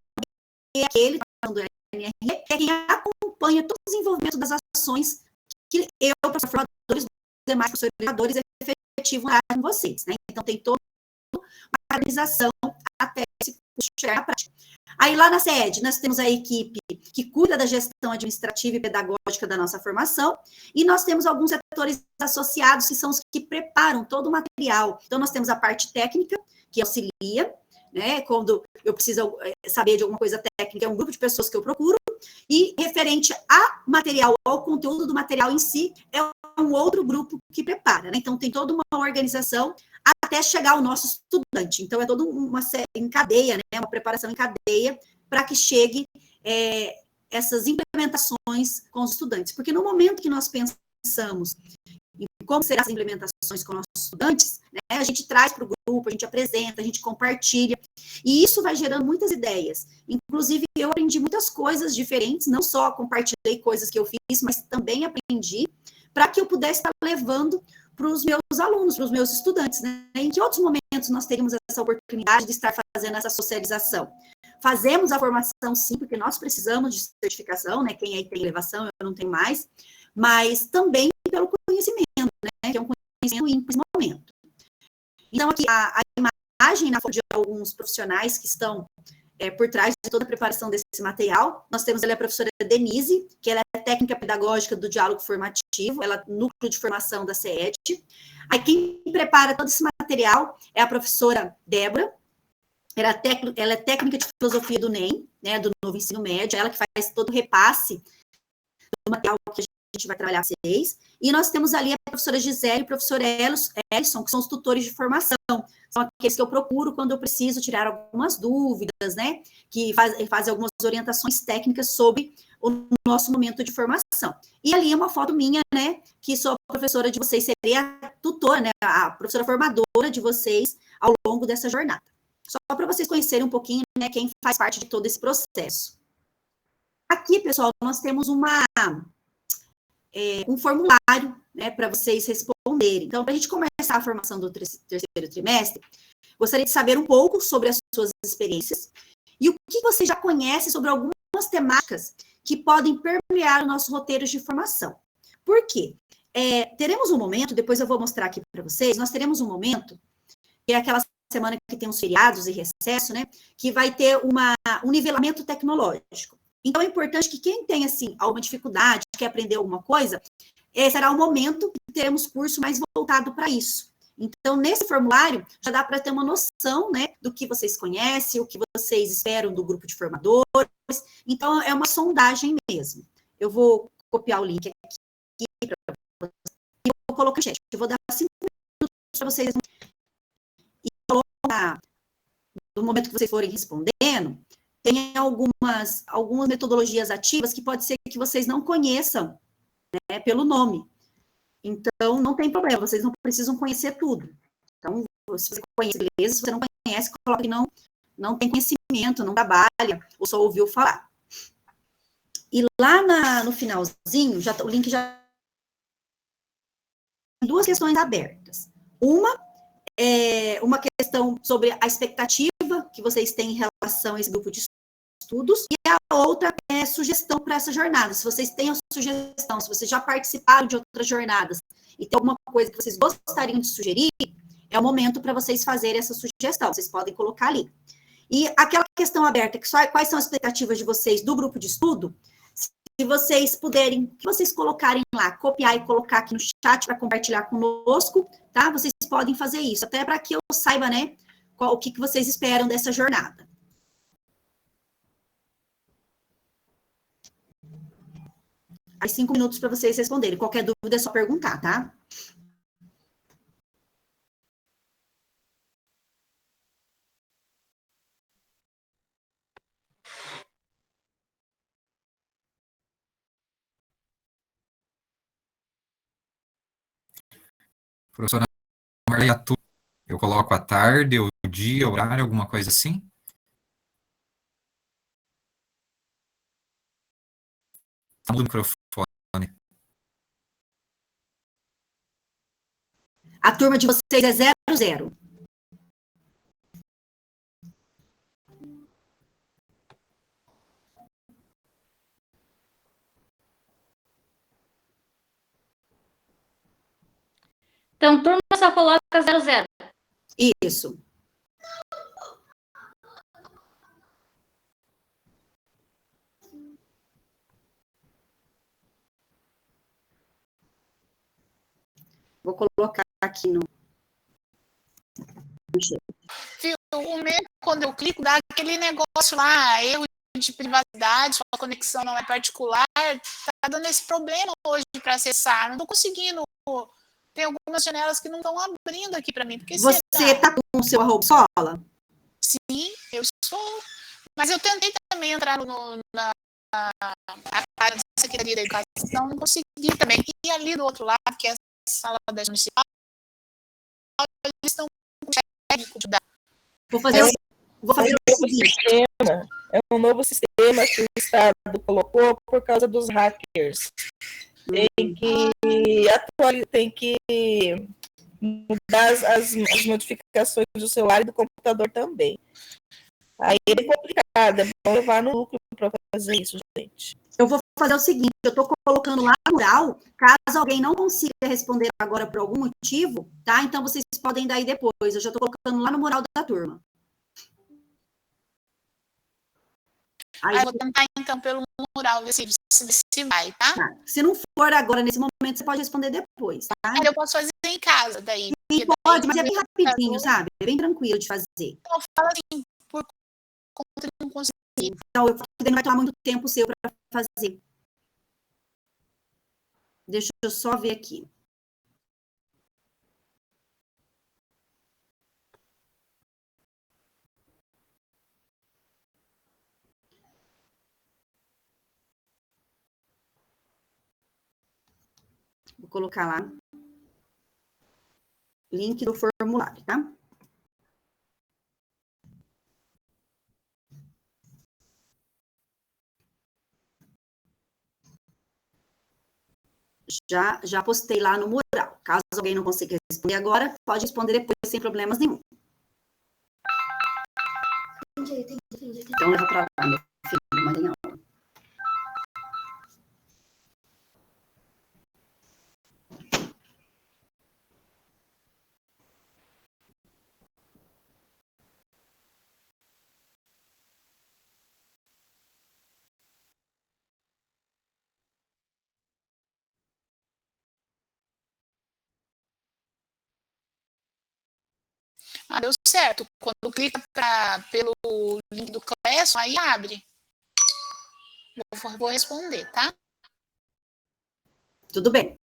que é aquele do NRE, que é quem acompanha todo o desenvolvimento das ações que eu, professor formador, e os demais professores orientadores efetivam com vocês, né? Então, tem toda uma organização até esse curso chegar na prática. Aí, lá na sede, nós temos a equipe que cuida da gestão administrativa e pedagógica da nossa formação, e nós temos alguns setores associados, que são os que preparam todo o material. Então, nós temos a parte técnica, que auxilia, né, quando eu preciso saber de alguma coisa técnica, é um grupo de pessoas que eu procuro, e referente a material, ao conteúdo do material em si, é um outro grupo que prepara, né? Então, tem toda uma organização até chegar ao nosso estudante. Então, é toda uma série em cadeia, né? Uma preparação em cadeia para que chegue essas implementações com os estudantes. Porque no momento que nós pensamos em como serão as implementações com nossos estudantes, né, a gente traz para o grupo, a gente apresenta, a gente compartilha, e isso vai gerando muitas ideias. Inclusive, eu aprendi muitas coisas diferentes, não só compartilhei coisas que eu fiz, mas também aprendi para que eu pudesse estar levando para os meus alunos, para os meus estudantes, né? Em que outros momentos nós teríamos essa oportunidade de estar fazendo essa socialização? Fazemos a formação, sim, porque nós precisamos de certificação, né? Quem aí tem elevação, eu não tenho mais, mas também pelo conhecimento, né? Que é um conhecimento ímpar nesse momento. Então, aqui, a imagem na foto de alguns profissionais que estão por trás de toda a preparação desse material. Nós temos ali a professora Denise, que ela é técnica pedagógica do diálogo formativo, ela é núcleo de formação da CED. Aí quem prepara todo esse material é a professora Débora, ela é técnica de filosofia do NEM, né, do novo ensino médio, ela que faz todo o repasse do material que a gente vai trabalhar com vocês. E nós temos ali a professora Gisele e o professor Ellison, que são os tutores de formação. São aqueles que eu procuro quando eu preciso tirar algumas dúvidas, né? Que fazem algumas orientações técnicas sobre o nosso momento de formação. E ali é uma foto minha, né? Que sou a professora de vocês, seria a tutora, né? A professora formadora de vocês ao longo dessa jornada. Só para vocês conhecerem um pouquinho, né? Quem faz parte de todo esse processo. Aqui, pessoal, nós temos um formulário, né, para vocês responderem. Então, para a gente começar a formação do terceiro trimestre, gostaria de saber um pouco sobre as suas experiências e o que você já conhece sobre algumas temáticas que podem permear os nossos roteiros de formação. Por quê? Teremos um momento, depois eu vou mostrar aqui para vocês, nós teremos um momento, que é aquela semana que tem os feriados e recesso, né, que vai ter um nivelamento tecnológico. Então, é importante que quem tem, assim, alguma dificuldade, quer aprender alguma coisa, será o momento que teremos curso mais voltado para isso. Então, nesse formulário, já dá para ter uma noção, né, do que vocês conhecem, o que vocês esperam do grupo de formadores. Então, é uma sondagem mesmo. Eu vou copiar o link aqui para vocês e vou colocar no chat. Eu vou dar 5 minutos para vocês. E no momento que vocês forem respondendo, tem algumas metodologias ativas que pode ser que vocês não conheçam, né, pelo nome. Então, não tem problema, vocês não precisam conhecer tudo. Então, se você conhece inglês, se você não conhece, coloca que não tem conhecimento, não trabalha, ou só ouviu falar. E lá no finalzinho, o link já tem duas questões abertas. Uma é uma questão sobre a expectativa que vocês têm em relação a esse grupo de estudos, e a outra é sugestão para essa jornada. Se vocês têm a sugestão, se vocês já participaram de outras jornadas e tem alguma coisa que vocês gostariam de sugerir, é o momento para vocês fazerem essa sugestão, vocês podem colocar ali. E aquela questão aberta, quais são as expectativas de vocês do grupo de estudo, se vocês puderem, que vocês colocarem lá, copiar e colocar aqui no chat para compartilhar conosco, tá? Vocês podem fazer isso, até para que eu saiba, né, o que vocês esperam dessa jornada. Aí 5 minutos para vocês responderem. Qualquer dúvida é só perguntar, tá? Professora Marley, eu coloco a tarde, o dia, o horário, alguma coisa assim? Tá no microfone. A turma de vocês é 00. Então, turma só coloca 00. Isso. Vou colocar aqui no... Viu? O meu, quando eu clico, dá aquele negócio lá, erro de privacidade, sua conexão não é particular, tá dando esse problema hoje para acessar. Não tô conseguindo. Tem algumas janelas que não estão abrindo aqui para mim. Porque você tá com o seu @sola? Sim, eu sou. Mas eu tentei também entrar na área da Secretaria da Educação, não consegui também. E ali do outro lado, que é a sala da municipal, eles estão com técnico de dados. Vou fazer o seguinte. É um novo sistema que o Estado colocou por causa dos hackers. Tem que mudar as modificações do celular e do computador também. Aí é complicado, é bom levar no núcleo para fazer isso, gente. Eu vou fazer o seguinte, eu estou colocando lá no mural, caso alguém não consiga responder agora por algum motivo, tá? Então, vocês podem dar aí depois. Eu já estou colocando lá no mural da turma. Aí eu vou tentar, então, pelo mural, ver se vai, tá? Se não for agora, nesse momento, você pode responder depois, tá? Eu posso fazer em casa, daí. Sim, pode, mas é bem rapidinho, sabe? É bem tranquilo de fazer. Então, fala assim, por conta de não conseguir. Então, não vai tomar muito tempo seu para fazer. Deixa eu só ver aqui. Vou colocar lá. Link do formulário, tá? Já postei lá no mural. Caso alguém não consiga responder agora, pode responder depois, sem problemas nenhum. Então, leva para lá, meu filho, mandem aula. Deu certo. Quando clica pelo link do Classroom, aí abre. Vou responder, tá? Tudo bem.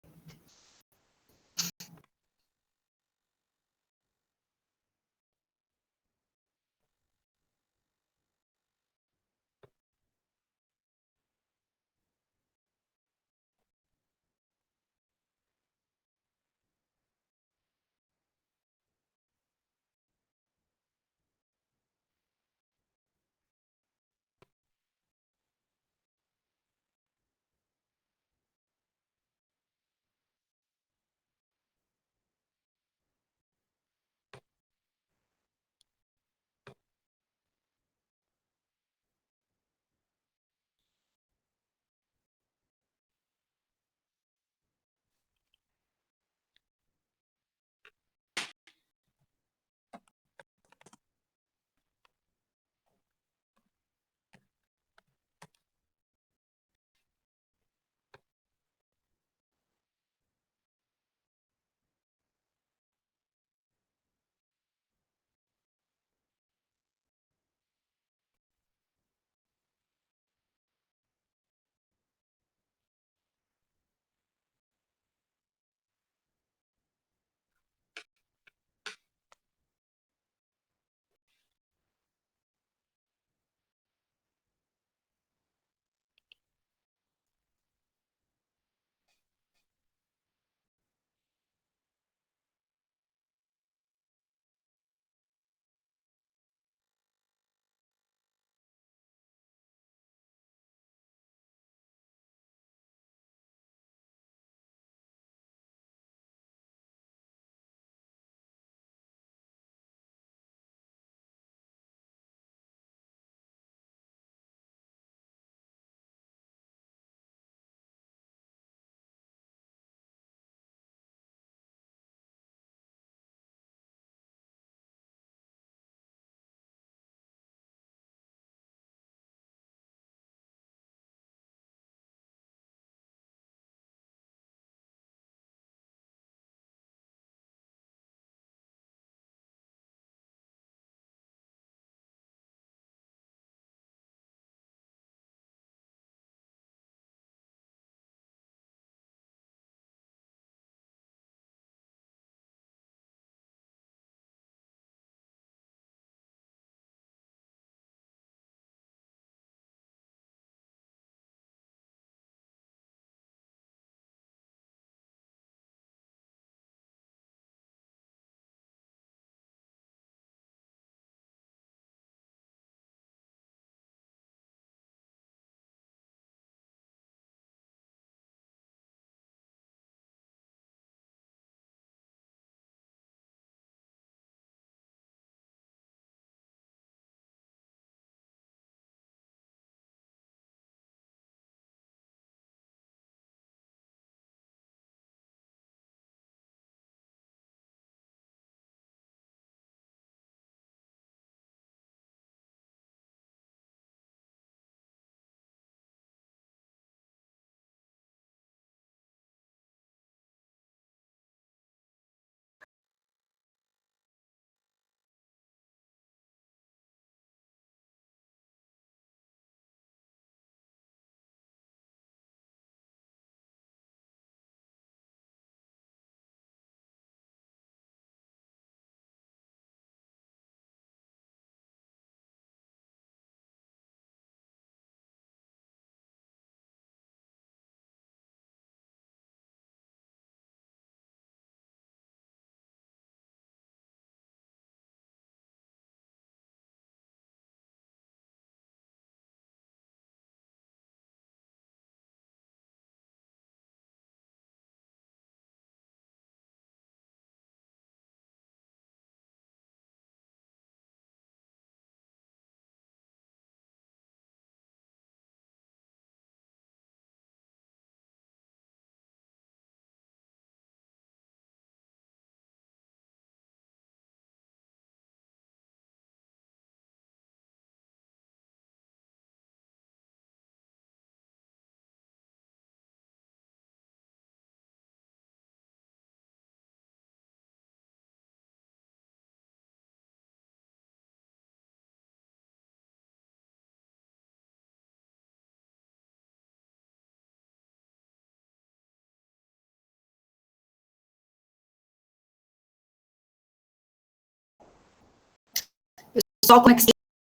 Pessoal, como é que está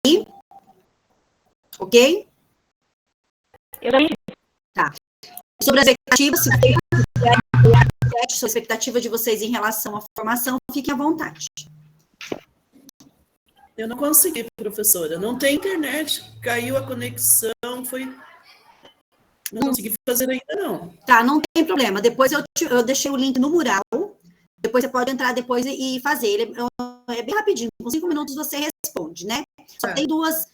aí? Ok? Eu já entendi. Tá. Sobre as expectativas, se sobre a expectativa de vocês em relação à formação, fiquem à vontade. Eu não consegui, professora. Não tem internet. Caiu a conexão, foi... Não consegui fazer ainda, não. Tá, não tem problema. Depois eu deixei o link no mural. Depois você pode entrar depois e fazer. Ele é bem rapidinho. Com 5 minutos você responde, né? Só tem duas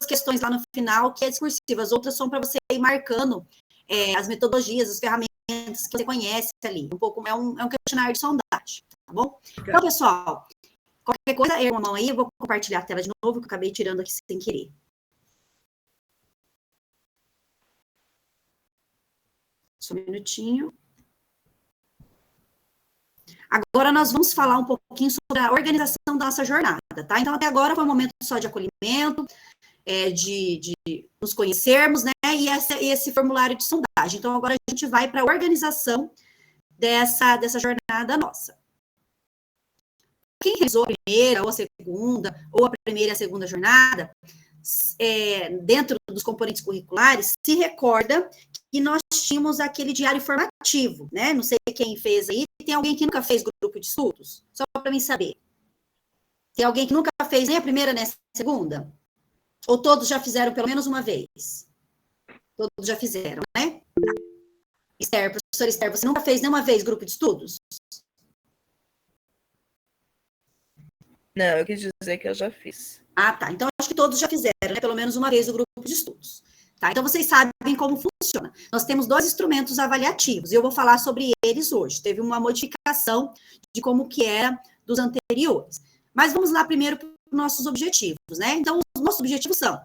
questões lá no final que é discursiva. As outras são para você ir marcando as metodologias, as ferramentas que você conhece ali. É um questionário de sondagem, tá bom? Então, pessoal, qualquer coisa, erga uma mão aí, eu vou compartilhar a tela de novo, que eu acabei tirando aqui sem querer. Só um minutinho. Agora nós vamos falar um pouquinho sobre a organização da nossa jornada, tá? Então, até agora foi um momento só de acolhimento, de nos conhecermos, né? E esse formulário de sondagem. Então, agora a gente vai para a organização dessa jornada nossa. Quem realizou a primeira ou a segunda, ou a primeira e a segunda jornada, dentro dos componentes curriculares, se recorda que nós tínhamos aquele diário formativo, né? Não sei quem fez aí. Tem alguém que nunca fez grupo de estudos? Só para mim saber. Tem alguém que nunca fez nem a primeira nem a segunda? Ou todos já fizeram pelo menos uma vez? Todos já fizeram, né? Tá. Esther, professora Esther, você nunca fez nenhuma vez grupo de estudos? Não, eu quis dizer que eu já fiz. Ah, tá. Então, acho que todos já fizeram, né? Pelo menos uma vez o grupo de estudos. Tá? Então, vocês sabem como funciona. Nós temos 2 instrumentos avaliativos, e eu vou falar sobre eles hoje. Teve uma modificação de como que era dos anteriores. Mas vamos lá primeiro para os nossos objetivos, né? Então, os nossos objetivos são,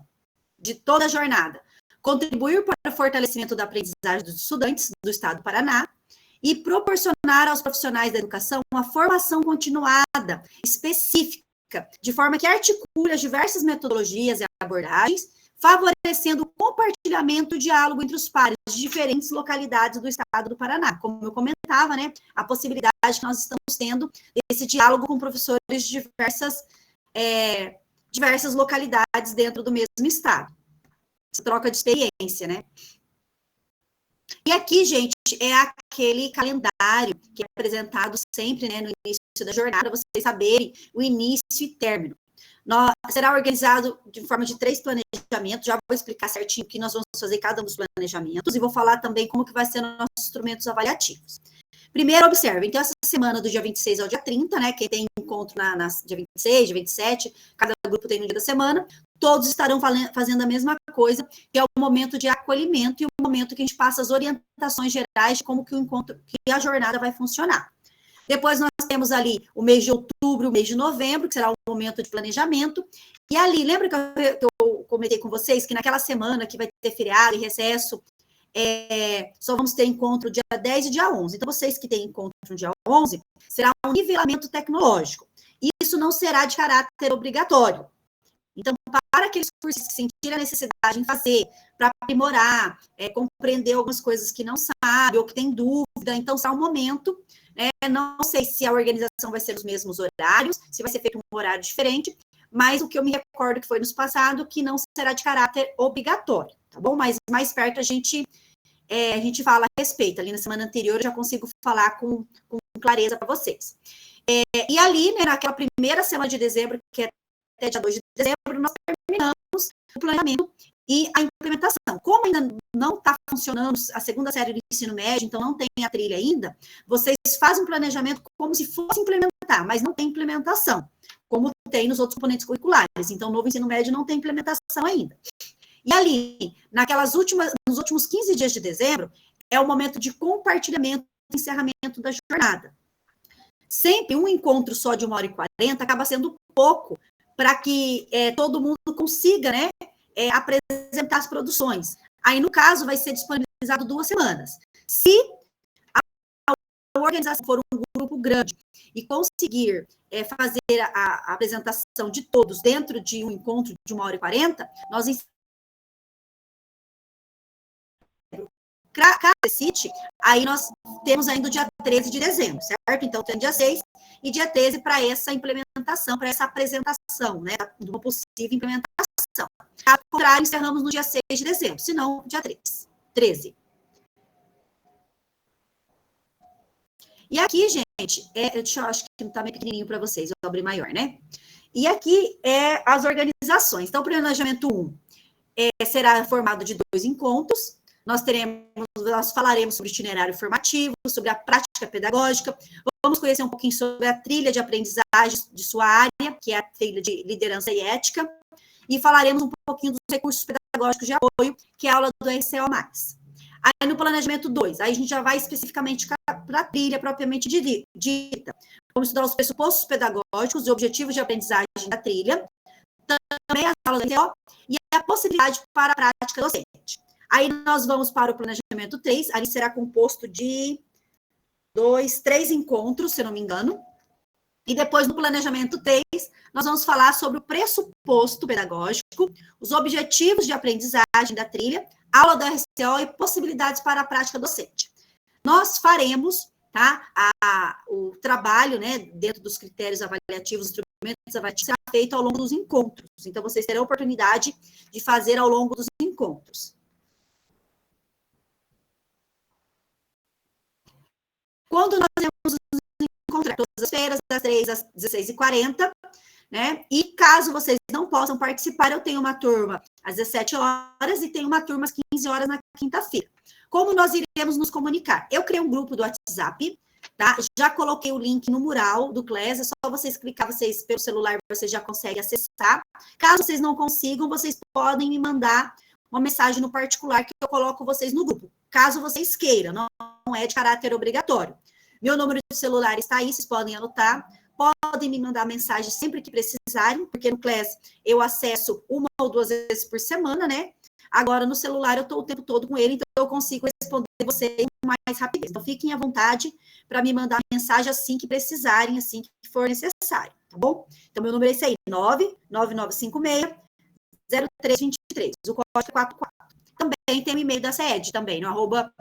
de toda a jornada, contribuir para o fortalecimento da aprendizagem dos estudantes do Estado do Paraná e proporcionar aos profissionais da educação uma formação continuada, específica, de forma que articule as diversas metodologias e abordagens, favorecendo o compartilhamento e o diálogo entre os pares de diferentes localidades do Estado do Paraná. Como eu comentava, né, a possibilidade que nós estamos tendo desse diálogo com professores de diversas localidades dentro do mesmo Estado. Essa troca de experiência, né? E aqui, gente, é aquele calendário que é apresentado sempre, né, no início da jornada, vocês saberem o início e término. Será organizado de forma de 3 planejamentos, já vou explicar certinho o que nós vamos fazer cada um dos planejamentos, e vou falar também como que vai ser nossos instrumentos avaliativos. Primeiro, observe, então, essa semana do dia 26 ao dia 30, né, quem tem encontro dia 26, dia 27, cada grupo tem no dia da semana, todos estarão fazendo a mesma coisa, que é o momento de acolhimento e o momento que a gente passa as orientações gerais de como que o encontro, que a jornada vai funcionar. Depois nós temos ali o mês de outubro, o mês de novembro, que será um momento de planejamento. E ali, lembra que eu comentei com vocês que naquela semana que vai ter feriado e recesso, só vamos ter encontro dia 10 e dia 11. Então, vocês que têm encontro no dia 11, será um nivelamento tecnológico. Isso não será de caráter obrigatório. Então, para aqueles cursos que sentirem a necessidade em fazer, para aprimorar, compreender algumas coisas que não sabe ou que tem dúvida, então será um momento, não sei se a organização vai ser os mesmos horários, se vai ser feito um horário diferente, mas o que eu me recordo que foi nos passado, que não será de caráter obrigatório, tá bom? Mas mais perto a gente fala a respeito. Ali na semana anterior eu já consigo falar com clareza para vocês. E ali, né, naquela primeira semana de dezembro, que é até dia 2 de dezembro, nós terminamos o planejamento e a implementação. Como ainda não está funcionando a segunda série do ensino médio, então não tem a trilha ainda, vocês fazem um planejamento como se fosse implementar, mas não tem implementação, como tem nos outros componentes curriculares. Então, o novo ensino médio não tem implementação ainda. E ali, nos últimos 15 dias de dezembro, é o momento de compartilhamento e encerramento da jornada. Sempre um encontro só de 1h40 acaba sendo pouco para que todo mundo consiga, né, apresentar as produções. Aí, no caso, vai ser disponibilizado 2 semanas. Se a organização for um grupo grande e conseguir fazer a apresentação de todos dentro de um encontro de 1h40, nós Caso necessite, aí nós temos ainda o dia 13 de dezembro, certo? Então, tem dia 6 e dia 13 para essa implementação, para essa apresentação, né, de uma possível implementação. Caso contrário, encerramos no dia 6 de dezembro, se não, dia 13. E aqui, gente, deixa eu acho que não está meio pequenininho para vocês, eu vou abrir maior, né? E aqui é as organizações. Então, o planejamento 1 será formado de 2 encontros. Nós falaremos sobre o itinerário formativo, sobre a prática pedagógica, vamos conhecer um pouquinho sobre a trilha de aprendizagem de sua área, que é a trilha de liderança e ética, e falaremos um pouquinho dos recursos pedagógicos de apoio, que é a aula do RCO+. Aí no planejamento 2, aí a gente já vai especificamente para a trilha propriamente dita. Vamos estudar os pressupostos pedagógicos e objetivos de aprendizagem da trilha, também as aulas do RCO e a possibilidade para a prática docente. Aí nós vamos para o planejamento 3, ali será composto de 3 encontros, se eu não me engano. E depois, no planejamento 3, nós vamos falar sobre o pressuposto pedagógico, os objetivos de aprendizagem da trilha, aula da RCO e possibilidades para a prática docente. Nós faremos, tá, o trabalho, né, dentro dos critérios avaliativos, instrumentos avaliativos, será feito ao longo dos encontros. Então, vocês terão a oportunidade de fazer ao longo dos encontros. Quando nós temos os encontros, todas as feiras, das 3 às 16h40, né? E caso vocês não possam participar, eu tenho uma turma às 17 horas e tenho uma turma às 15 horas na quinta-feira. Como nós iremos nos comunicar? Eu criei um grupo do WhatsApp, tá? Já coloquei o link no mural do CLES, é só vocês clicar, pelo celular, vocês já conseguem acessar. Caso vocês não consigam, vocês podem me mandar uma mensagem no particular que eu coloco vocês no grupo, caso vocês queiram, não é de caráter obrigatório. Meu número de celular está aí, vocês podem anotar, podem me mandar mensagem sempre que precisarem, porque no CLES eu acesso 1 ou 2 vezes por semana, né? Agora, no celular, eu estou o tempo todo com ele, então eu consigo responder vocês com mais rapidez. Então, fiquem à vontade para me mandar mensagem assim que precisarem, assim que for necessário, tá bom? Então, meu número é esse aí, 99956-0323, o código é 44. Também tem o e-mail da SED, também, no arroba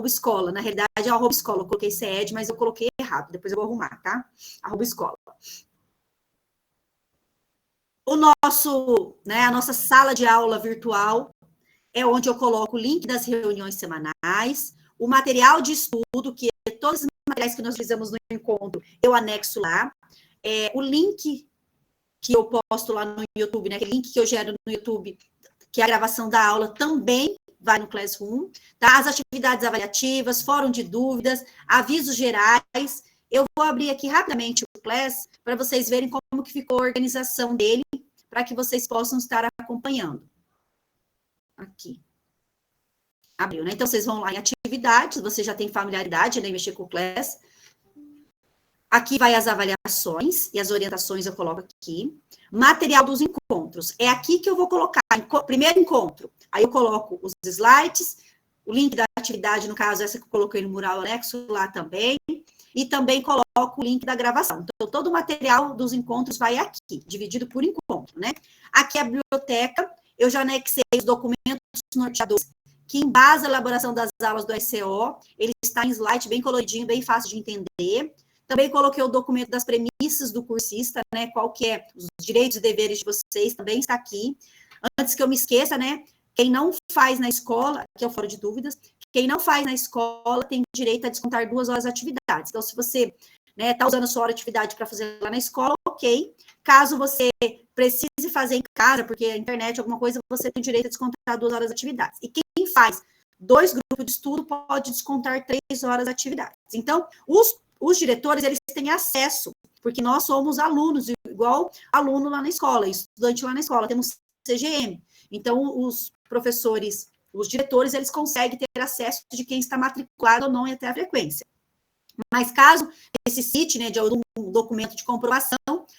escola, na realidade é arroba escola, eu coloquei SED, mas eu coloquei errado, depois eu vou arrumar, tá? Arroba escola. O nosso, né, a nossa sala de aula virtual é onde eu coloco o link das reuniões semanais, o material de estudo, que é todos os materiais que nós fizemos no encontro, eu anexo lá, o link que eu posto lá no YouTube, né, aquele link que eu gero no YouTube, que é a gravação da aula, também vai no Classroom, tá? As atividades avaliativas, fórum de dúvidas, avisos gerais. Eu vou abrir aqui rapidamente o Class para vocês verem como que ficou a organização dele, para que vocês possam estar acompanhando. Aqui. Abriu, né? Então, vocês vão lá em atividades, você já tem familiaridade, né, em mexer com o Class. Aqui vai as avaliações e as orientações eu coloco aqui. Material dos encontros. É aqui que eu vou colocar, primeiro encontro. Aí eu coloco os slides, o link da atividade, no caso, essa que eu coloquei no mural anexo lá também. E também coloco o link da gravação. Então, todo o material dos encontros vai aqui, dividido por encontro, né? Aqui é a biblioteca. Eu já anexei os documentos norteadores, que embasam a elaboração das aulas do RCO. Ele está em slide bem coloridinho, bem fácil de entender. Também coloquei o documento das premissas do cursista, né, qual que é os direitos e deveres de vocês, também está aqui. Antes que eu me esqueça, né, quem não faz na escola, que é o fórum de dúvidas, quem não faz na escola tem direito a descontar 2 horas de atividades. Então, se você, né, está usando a sua hora de atividade para fazer lá na escola, ok. Caso você precise fazer em casa, porque a internet, alguma coisa, você tem direito a descontar 2 horas de atividades. E quem faz 2 grupos de estudo pode descontar 3 horas de atividades. Então, os diretores, eles têm acesso, porque nós somos alunos, igual aluno lá na escola, estudante lá na escola, temos CGM. Então, os professores, os diretores, eles conseguem ter acesso de quem está matriculado ou não e até a frequência. Mas caso necessite, né, de algum documento de comprovação,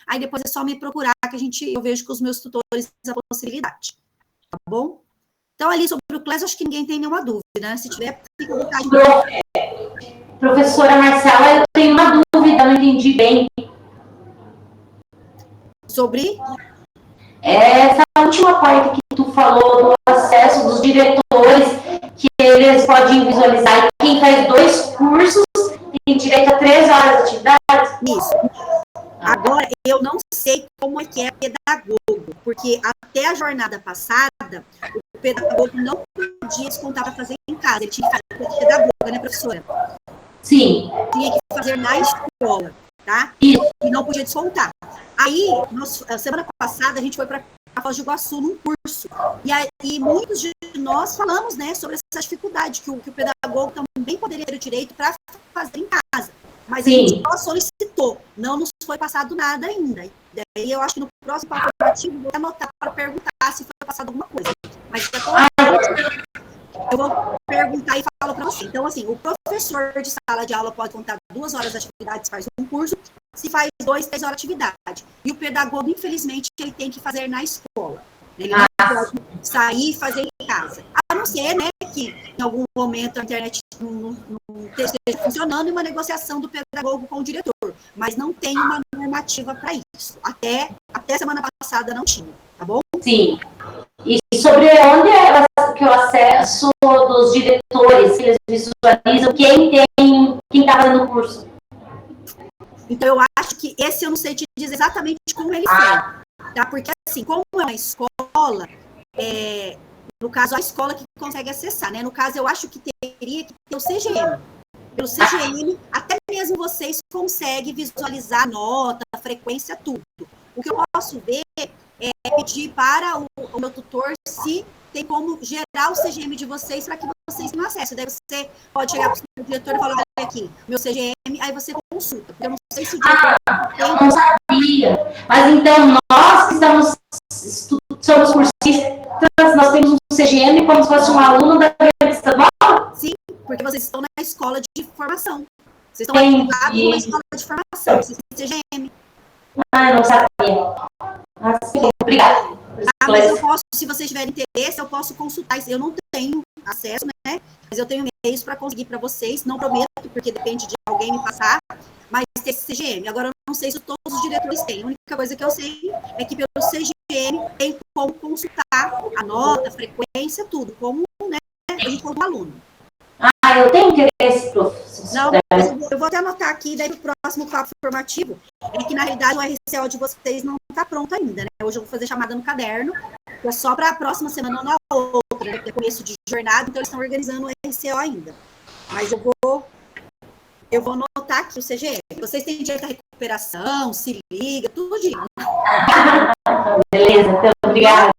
aí depois é só me procurar, que eu vejo com os meus tutores a possibilidade. Tá bom? Então, ali sobre o Class, acho que ninguém tem nenhuma dúvida, né? Se tiver, fica à vontade. Professora Marcela, eu tenho uma dúvida, não entendi bem. Sobre? Essa última parte que tu falou do acesso dos diretores, que eles podem pode visualizar. E quem faz 2 cursos tem direito a 3 horas de atividade? Isso. Agora, eu não sei como é que é pedagogo, porque até a jornada passada, o pedagogo não podia descontar para fazer em casa, ele tinha que fazer pedagoga, né, professora? Sim. Tinha que fazer na escola, tá? Isso. E não podia descontar. Aí, semana passada, a gente foi para a Foz do Iguaçu num curso, e muitos de nós falamos, né, sobre essa dificuldade, que o pedagogo também poderia ter o direito para fazer em casa. Mas Sim. a gente só solicitou, não nos foi passado nada ainda. Daí eu acho que no próximo papo formativo vou anotar para perguntar se foi passado alguma coisa. Mas eu vou perguntar e falo para você. Então, assim, o professor de sala de aula pode contar 2 horas de atividade, faz um curso, se faz 2, 3 horas de atividade. E o pedagogo, infelizmente, ele tem que fazer na escola. Ele não pode sair e fazer em casa. A não ser, né, que em algum momento a internet não esteja funcionando e uma negociação do pedagogo com o diretor. Mas não tem uma normativa para isso. Até semana passada não tinha, tá bom? Sim. E sobre onde é que o acesso dos diretores, eles visualizam quem está fazendo o curso? Então, eu acho que esse eu não sei te dizer exatamente como ele faz. Tá? Porque, assim, como é uma escola, no caso, a escola que consegue acessar, né? No caso, eu acho que teria que ter o CGM. Pelo CGM, até mesmo vocês conseguem visualizar a nota, a frequência, tudo. O que eu posso ver é pedir para o meu tutor se tem como gerar o CGM de vocês para que vocês tenham acesso. Daí você pode chegar para o seu diretor e falar, olha aqui, meu CGM, aí você consulta. Porque eu não sei se o diretor eu não sabia. Mas então, nós que somos cursistas, nós temos um CGM como se fosse um aluno da rede estadual? Sim, porque vocês estão na escola de formação. Vocês estão ativados numa escola de formação, vocês têm CGM. Eu não sabia. Sim, obrigada. Mas eu posso, se vocês tiverem interesse, eu posso consultar. Eu não tenho acesso, né? Mas eu tenho meios para conseguir para vocês. Não prometo, porque depende de alguém me passar, mas ter esse CGM. Agora, eu não sei se todos os diretores têm. A única coisa que eu sei é que pelo CGM tem como consultar a nota, a frequência, tudo, como, né, como aluno. Eu tenho interesse, professor. Não, eu vou até anotar aqui, daí no próximo papo formativo, é que na realidade o RCO de vocês não está pronto ainda, né? Hoje eu vou fazer chamada no caderno, que é só para a próxima semana ou na outra, né? Que é começo de jornada, então eles estão organizando o RCO ainda. Mas eu vou anotar aqui o CGM. Vocês têm direito à recuperação, se liga, tudo disso. Beleza, então, obrigada.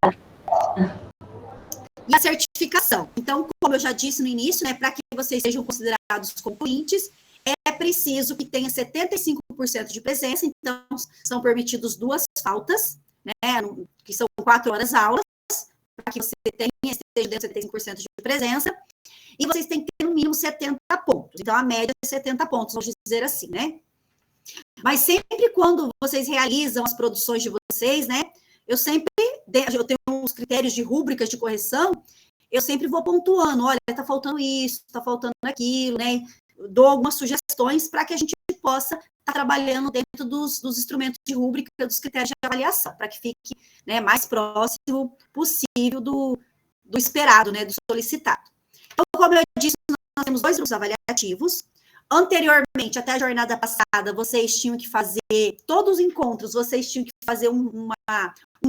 E a certificação. Então, como eu já disse no início, né, para que vocês sejam considerados concluintes, é preciso que tenha 75% de presença, então são permitidos 2 faltas, né, que são 4 horas aulas, para que você esteja dentro de 75% de presença, e vocês têm que ter no mínimo 70 pontos. Então, a média é 70 pontos, vamos dizer assim, né? Mas sempre quando vocês realizam as produções de vocês, né, eu tenho uns critérios de rúbricas de correção, eu sempre vou pontuando, olha, está faltando isso, está faltando aquilo, né? Dou algumas sugestões para que a gente possa estar trabalhando dentro dos instrumentos de rúbrica, dos critérios de avaliação, para que fique, né, mais próximo possível do esperado, né, do solicitado. Então, como eu disse, nós temos 2 grupos avaliativos. Anteriormente, até a jornada passada, vocês tinham que fazer, todos os encontros, vocês tinham que fazer um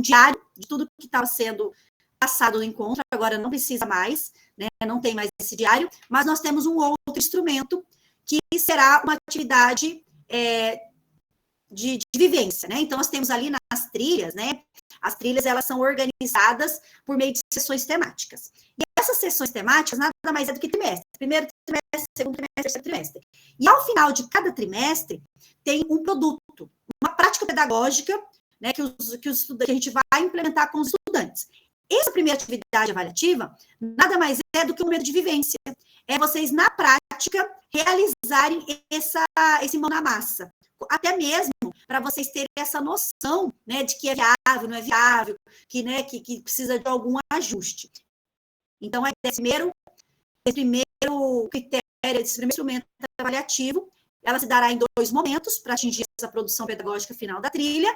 diário de tudo que estava sendo passado no encontro, agora não precisa mais, né, não tem mais esse diário, mas nós temos um outro instrumento que será uma atividade de vivência, né? Então, nós temos ali nas trilhas, né? As trilhas, elas são organizadas por meio de sessões temáticas. E essas sessões temáticas nada mais é do que trimestre. Primeiro trimestre, segundo trimestre, terceiro trimestre. E ao final de cada trimestre, tem um produto, uma prática pedagógica, né, que a gente vai implementar com os estudantes. Essa primeira atividade avaliativa, nada mais é do que um momento de vivência. É vocês, na prática, realizarem esse mão na massa. Até mesmo para vocês terem essa noção, né, de que é viável, não é viável, que, né, que precisa de algum ajuste. Então, esse primeiro critério, esse primeiro instrumento avaliativo, ela se dará em 2 momentos para atingir essa produção pedagógica final da trilha.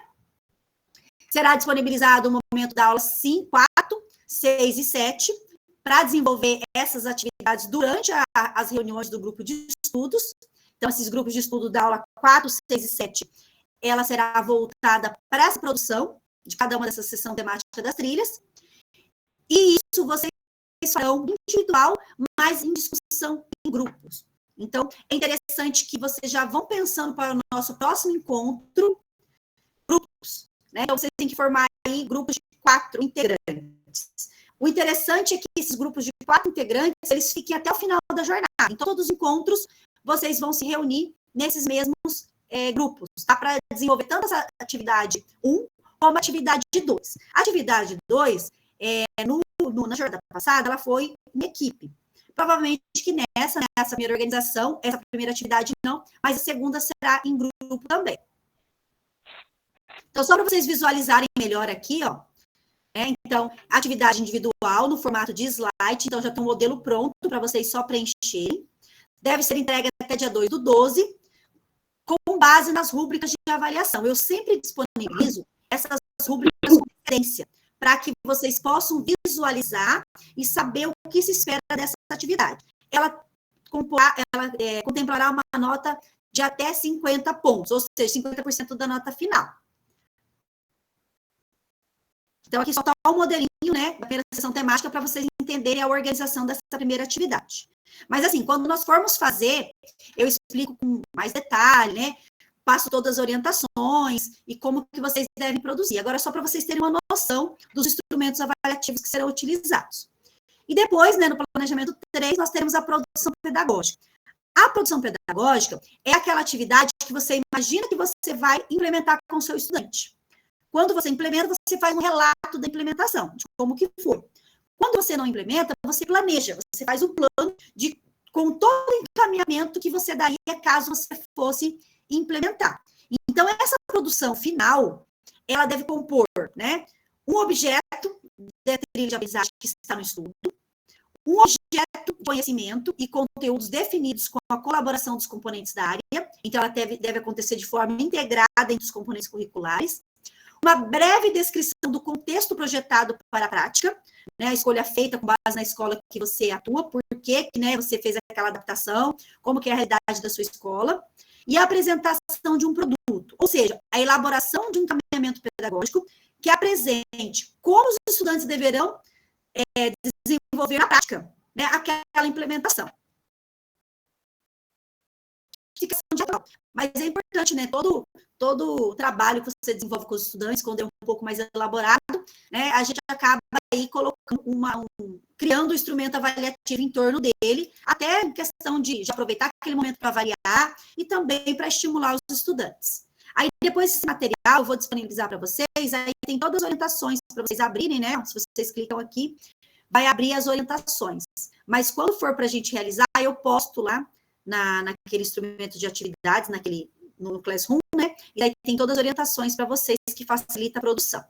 Será disponibilizado o momento da aula 5, 4, 6 e 7, para desenvolver essas atividades durante as reuniões do grupo de estudos. Então, esses grupos de estudo da aula 4, 6 e 7, ela será voltada para essa produção de cada uma dessas sessões temáticas das trilhas. E isso vocês farão individual, mas em discussão em grupos. Então, é interessante que vocês já vão pensando para o nosso próximo encontro, grupos, né? Então, vocês têm que formar aí grupos de 4 integrantes. O interessante é que esses grupos de 4 integrantes, eles fiquem até o final da jornada. Então, todos os encontros, vocês vão se reunir nesses mesmos grupos, tá? Para desenvolver tanto essa atividade 1, como a atividade 2. A atividade 2, na jornada passada, ela foi em equipe. Provavelmente que nessa primeira organização, essa primeira atividade não, mas a segunda será em grupo também. Então, só para vocês visualizarem melhor aqui, ó. Então, atividade individual no formato de slide, então já tem um modelo pronto para vocês só preencherem. Deve ser entregue até dia 2/12, com base nas rúbricas de avaliação. Eu sempre disponibilizo essas rúbricas com referência, para que vocês possam visualizar e saber o que se espera dessa atividade. Ela contemplará uma nota de até 50 pontos, ou seja, 50% da nota final. Então, aqui só está o modelinho, né, da primeira sessão temática, para vocês entenderem a organização dessa primeira atividade. Mas, assim, quando nós formos fazer, eu explico com mais detalhe, né, passo todas as orientações e como que vocês devem produzir. Agora, só para vocês terem uma noção dos instrumentos avaliativos que serão utilizados. E depois, né, no planejamento 3, nós teremos a produção pedagógica. A produção pedagógica é aquela atividade que você imagina que você vai implementar com o seu estudante. Quando você implementa, você faz um relato da implementação, de como que foi. Quando você não implementa, você planeja, você faz um plano com todo o encaminhamento que você daria caso você fosse implementar. Então, essa produção final, ela deve compor, né, um objeto da trilha de aprendizagem que está no estudo, um objeto de conhecimento e conteúdos definidos com a colaboração dos componentes da área, então ela deve acontecer de forma integrada entre os componentes curriculares, uma breve descrição do contexto projetado para a prática, né, a escolha feita com base na escola que você atua, por que, né, você fez aquela adaptação, como que é a realidade da sua escola, e a apresentação de um produto, ou seja, a elaboração de um encaminhamento pedagógico que apresente como os estudantes deverão desenvolver na prática, né, aquela implementação. Mas é importante, né, todo o trabalho que você desenvolve com os estudantes, quando é um pouco mais elaborado, né, a gente acaba aí colocando criando um instrumento avaliativo em torno dele, até em questão de aproveitar aquele momento para avaliar e também para estimular os estudantes. Aí, depois desse material, eu vou disponibilizar para vocês, aí tem todas as orientações para vocês abrirem, né, se vocês clicam aqui, vai abrir as orientações. Mas quando for para a gente realizar, eu posto lá naquele instrumento de atividades, no Classroom, né? E aí tem todas as orientações para vocês que facilita a produção.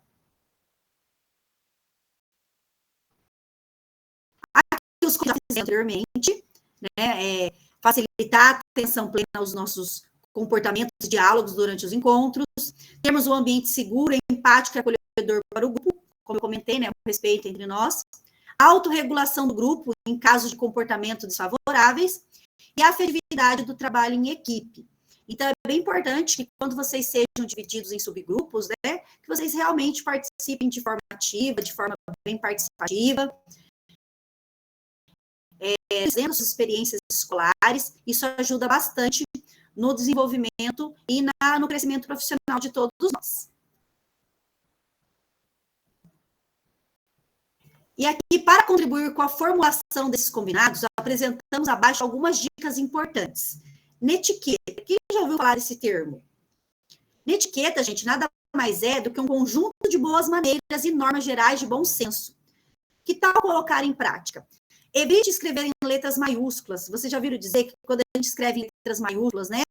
Aqui os que já fiz anteriormente, né? Facilitar a atenção plena aos nossos comportamentos e diálogos durante os encontros, termos um ambiente seguro, empático e acolhedor para o grupo, como eu comentei, né? O respeito entre nós, autorregulação do grupo em casos de comportamento desfavoráveis, e a afetividade do trabalho em equipe. Então, é bem importante que quando vocês sejam divididos em subgrupos, né, que vocês realmente participem de forma ativa, de forma bem participativa, trazendo suas experiências escolares, isso ajuda bastante no desenvolvimento e no crescimento profissional de todos nós. E aqui, para contribuir com a formulação desses combinados, apresentamos abaixo algumas dicas importantes. Netiqueta. Quem já ouviu falar desse termo? Netiqueta, gente, nada mais é do que um conjunto de boas maneiras e normas gerais de bom senso. Que tal colocar em prática? Evite escrever em letras maiúsculas. Vocês já viram dizer que quando a gente escreve em letras maiúsculas, né,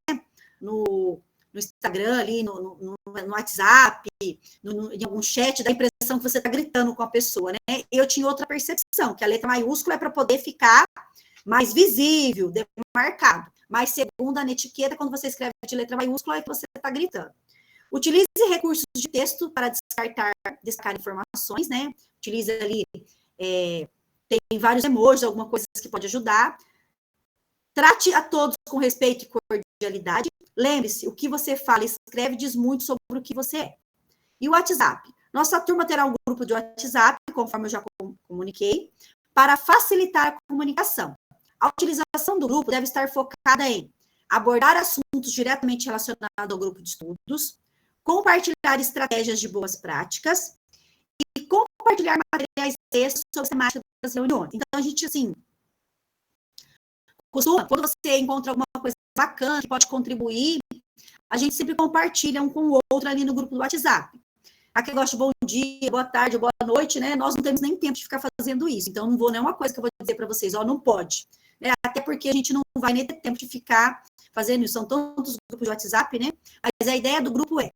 no Instagram, ali, no WhatsApp, em algum chat, dá a impressão que você está gritando com a pessoa, né? Eu tinha outra percepção, que a letra maiúscula é para poder ficar mais visível, demarcado. Mas, segundo a netiqueta, quando você escreve de letra maiúscula, é que você está gritando. Utilize recursos de texto para destacar informações, né? Utilize ali tem vários emojis, alguma coisa que pode ajudar. Trate a todos com respeito e cordialidade. Lembre-se, o que você fala e escreve diz muito sobre o que você é. E o WhatsApp? Nossa turma terá um grupo de WhatsApp, conforme eu já comuniquei, para facilitar a comunicação. A utilização do grupo deve estar focada em abordar assuntos diretamente relacionados ao grupo de estudos, compartilhar estratégias de boas práticas e compartilhar materiais textos sobre a temática das reuniões. Então, a gente, assim, costuma, quando você encontra alguma coisa bacana que pode contribuir, a gente sempre compartilha um com o outro ali no grupo do WhatsApp. Aqui eu gosto de bom dia, boa tarde, boa noite, né? Nós não temos nem tempo de ficar fazendo isso. Então, não vou nenhuma coisa que eu vou dizer para vocês, ó, não pode. Né? Até porque a gente não vai nem ter tempo de ficar fazendo isso. São tantos grupos de WhatsApp, né? Mas a ideia do grupo é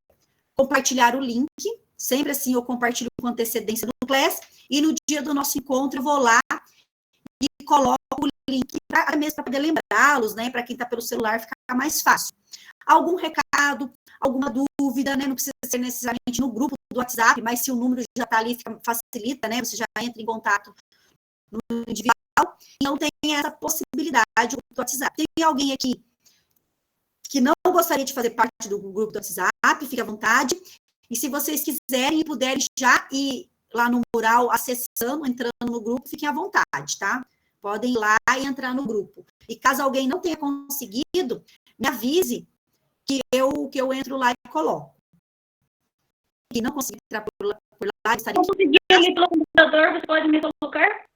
compartilhar o link, sempre assim eu compartilho com antecedência no Class, e no dia do nosso encontro eu vou lá e coloco o link para mesmo para poder lembrá-los, né? Para quem está pelo celular ficar mais fácil. Algum recado, alguma dúvida, né? Não precisa ser necessariamente no grupo do WhatsApp, mas se o número já está ali, facilita, né? Você já entra em contato no individual, então tem essa possibilidade do WhatsApp. Tem alguém aqui que não gostaria de fazer parte do grupo do WhatsApp, fique à vontade. E se vocês quiserem e puderem já ir lá no mural, acessando, entrando no grupo, fiquem à vontade, tá? Podem ir lá e entrar no grupo. E caso alguém não tenha conseguido, me avise que eu entro lá e coloco. E não conseguir entrar por lá estaria... Se conseguir ali pelo computador, você pode me colocar?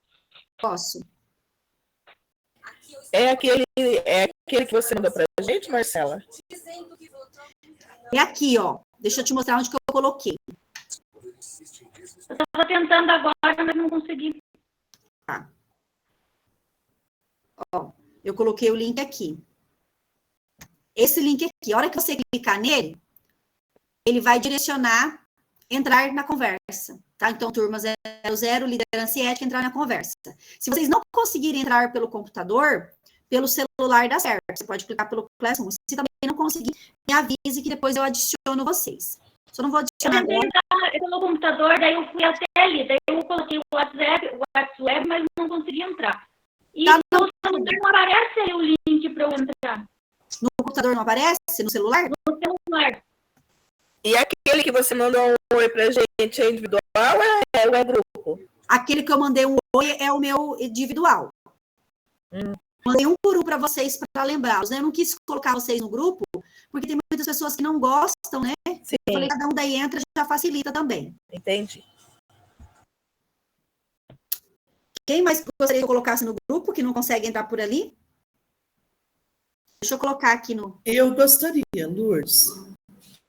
Posso. É aquele que você mandou pra gente, Marcela? É aqui, ó. Deixa eu te mostrar onde que eu coloquei. Eu estava tentando agora, mas não consegui. Tá. Ó, eu coloquei o link aqui. Esse link aqui, a hora que você clicar nele, ele vai direcionar, entrar na conversa, tá? Então, turma 00, liderança e ética, entrar na conversa. Se vocês não conseguirem entrar pelo computador, pelo celular dá certo. Você pode clicar pelo Classroom. Se também não conseguir, me avise que depois eu adiciono vocês. Só não vou adicionar agora. Eu tentei entrar pelo computador, daí eu fui até ali, daí eu coloquei o WhatsApp, mas não consegui entrar. E tá, no celular não aparece aí o link para eu entrar. No computador não aparece? No celular? No celular. E aquele que você mandou um oi pra gente é individual ou é grupo? Aquele que eu mandei um oi é o meu individual. Mandei um por um para vocês, para lembrá-los. Né? Eu não quis colocar vocês no grupo, porque tem muitas pessoas que não gostam, né? Sim. Eu falei, cada um daí entra, já facilita também. Entendi. Quem mais gostaria que eu colocasse no grupo, que não consegue entrar por ali? Deixa eu colocar aqui no... Eu gostaria, Lourdes.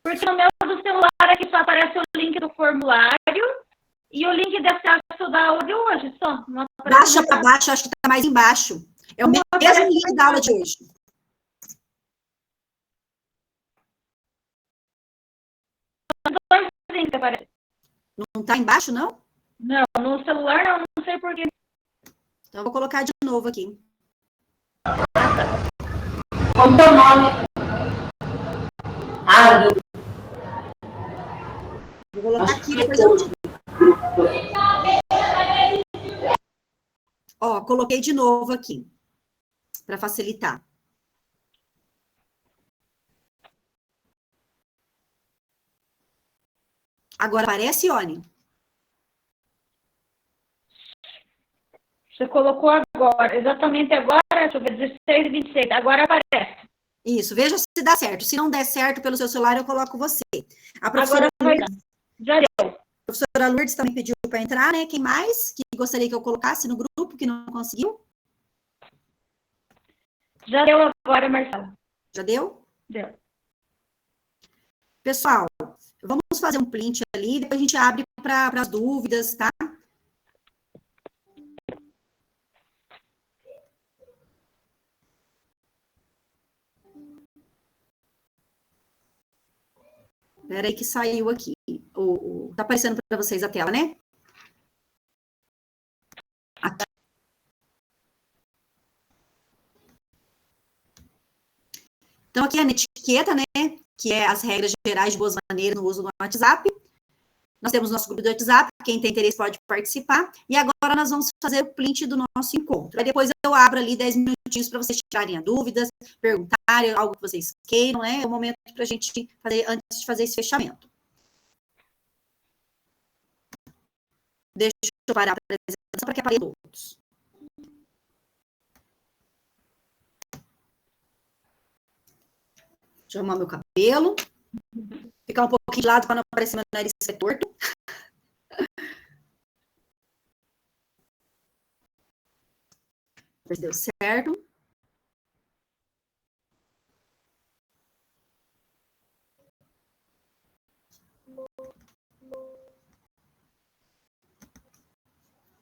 Porque no meu do celular aqui só aparece o link do formulário e o link de acesso da aula de hoje, só. Baixa para baixo, acho que está mais embaixo. É o mesmo link da aula de hoje. Não está embaixo, não? Não, no celular não sei porquê. Então, eu vou colocar de novo aqui. Qual é o nome? Vou colocar aqui, depois eu digo. Ó, coloquei de novo aqui, para facilitar. Agora aparece, Ione? Você colocou agora, exatamente agora, deixa eu ver, 16 e 26, agora aparece. Isso, veja se dá certo. Se não der certo pelo seu celular, eu coloco você. A professora agora vai dar. Já deu. A professora Lourdes também pediu para entrar, né? Quem mais que gostaria que eu colocasse no grupo, que não conseguiu? Já deu agora, Marcela. Já deu? Deu. Pessoal, vamos fazer um print ali, depois a gente abre para as dúvidas, tá? Espera aí que saiu aqui. Tá aparecendo para vocês a tela, né? Aqui. Então, aqui é a etiqueta, né? Que é as regras gerais de boas maneiras no uso do WhatsApp. Nós temos nosso grupo do WhatsApp, quem tem interesse pode participar, e agora nós vamos fazer o print do nosso encontro. Aí depois eu abro ali 10 minutinhos para vocês tirarem dúvidas, perguntarem algo que vocês queiram, né? É o momento para a gente fazer, antes de fazer esse fechamento. Deixa eu parar a apresentação para que apareça todos. Deixa eu arrumar meu cabelo. Ficar um pouquinho de lado para não aparecer meu nariz ser torto. Deu certo.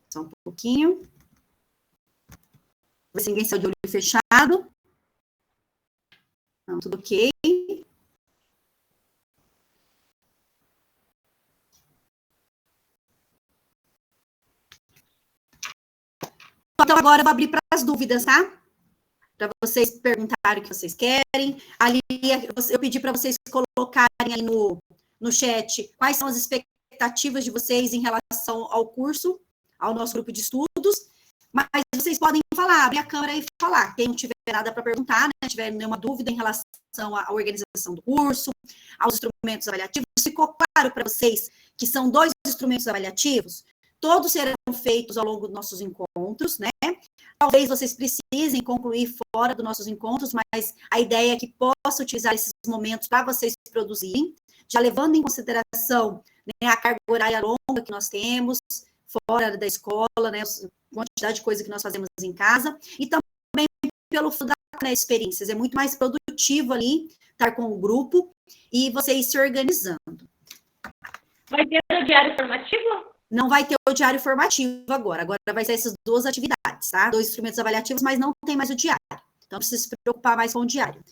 Só um pouquinho. Ver se ninguém saiu de olho fechado. Não, tudo ok. Então, agora eu vou abrir para as dúvidas, tá? Para vocês perguntarem o que vocês querem. Ali, eu pedi para vocês colocarem aí no chat quais são as expectativas de vocês em relação ao curso, ao nosso grupo de estudos. Mas vocês podem falar, abrir a câmera e falar. Quem não tiver nada para perguntar, né, tiver nenhuma dúvida em relação à organização do curso, aos instrumentos avaliativos, ficou claro para vocês que são 2 instrumentos avaliativos? Todos serão feitos ao longo dos nossos encontros, né? Talvez vocês precisem concluir fora dos nossos encontros, mas a ideia é que possa utilizar esses momentos para vocês produzirem, já levando em consideração, né, a carga horária longa que nós temos, fora da escola, né, a quantidade de coisa que nós fazemos em casa, e também pelo fato das experiências. É muito mais produtivo ali estar com o grupo e vocês se organizando. Vai ter o diário formativo? Não vai ter o diário formativo agora. Agora vai ser essas 2 atividades, tá? 2 instrumentos avaliativos, mas não tem mais o diário. Então, precisa se preocupar mais com o diário.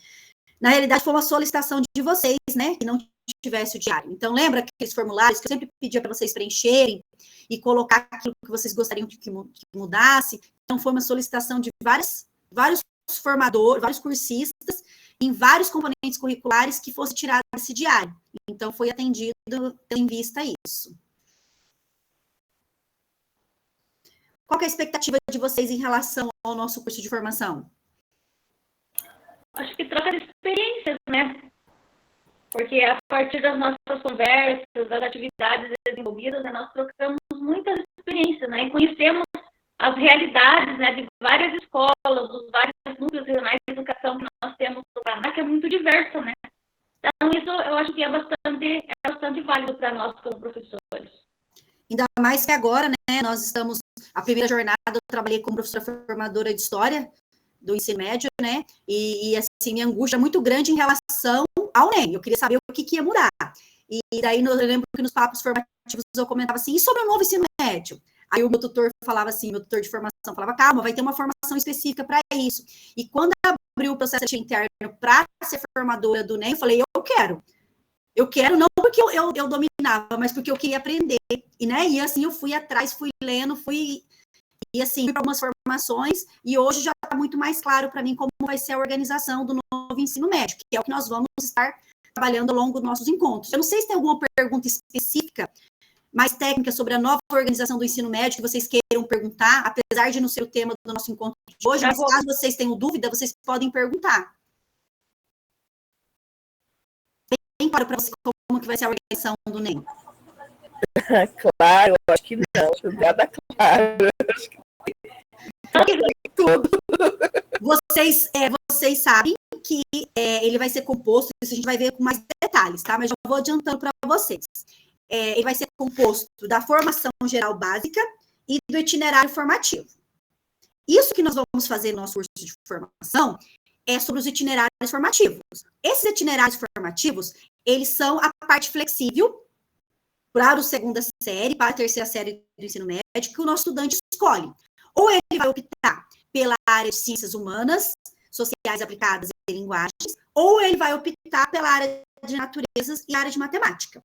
Na realidade, foi uma solicitação de vocês, né? Que não tivesse o diário. Então, lembra aqueles formulários que eu sempre pedia para vocês preencherem e colocar aquilo que vocês gostariam que mudasse? Então, foi uma solicitação de vários formadores, vários cursistas, em vários componentes curriculares que fosse tirado esse diário. Então, foi atendido em vista a isso. Qual que é a expectativa de vocês em relação ao nosso curso de formação? Acho que troca de experiências, né? Porque a partir das nossas conversas, das atividades desenvolvidas, né, nós trocamos muitas experiências, né? E conhecemos as realidades, né, de várias escolas, dos vários núcleos regionais de educação que nós temos no Paraná, que é muito diverso, né? Então, isso eu acho que é bastante válido para nós como professores. Ainda mais que agora, né, nós estamos... A primeira jornada eu trabalhei como professora formadora de História do ensino médio, né, e assim, minha angústia é muito grande em relação ao NEM. Eu queria saber o que ia mudar. E daí, eu lembro que nos papos formativos eu comentava assim, e sobre o novo ensino médio? Aí o meu tutor falava assim, meu tutor de formação falava, calma, vai ter uma formação específica para isso. E quando abriu o processo interno para ser formadora do NEM, eu falei, eu quero não porque eu dominava, mas porque eu queria aprender. E, né, e assim, eu fui atrás, fui lendo, e assim, fui para algumas formações, e hoje já está muito mais claro para mim como vai ser a organização do novo ensino médio, que é o que nós vamos estar trabalhando ao longo dos nossos encontros. Eu não sei se tem alguma pergunta específica, mais técnica sobre a nova organização do ensino médio que vocês queiram perguntar, apesar de não ser o tema do nosso encontro de hoje, mas caso vocês tenham dúvida, vocês podem perguntar. Bem claro para você como que vai ser a organização do NEM. Claro, eu acho que não, nada claro. Acho que tudo. Vocês sabem que ele vai ser composto, isso a gente vai ver com mais detalhes, tá? Mas já vou adiantando para vocês. Ele vai ser composto da formação geral básica e do itinerário formativo. Isso que nós vamos fazer no nosso curso de formação é sobre os itinerários formativos. Esses itinerários formativos, eles são a parte flexível para a segunda série, para a terceira série do ensino médio, que o nosso estudante escolhe. Ou ele vai optar pela área de ciências humanas, sociais aplicadas e linguagens, ou ele vai optar pela área de naturezas e área de matemática.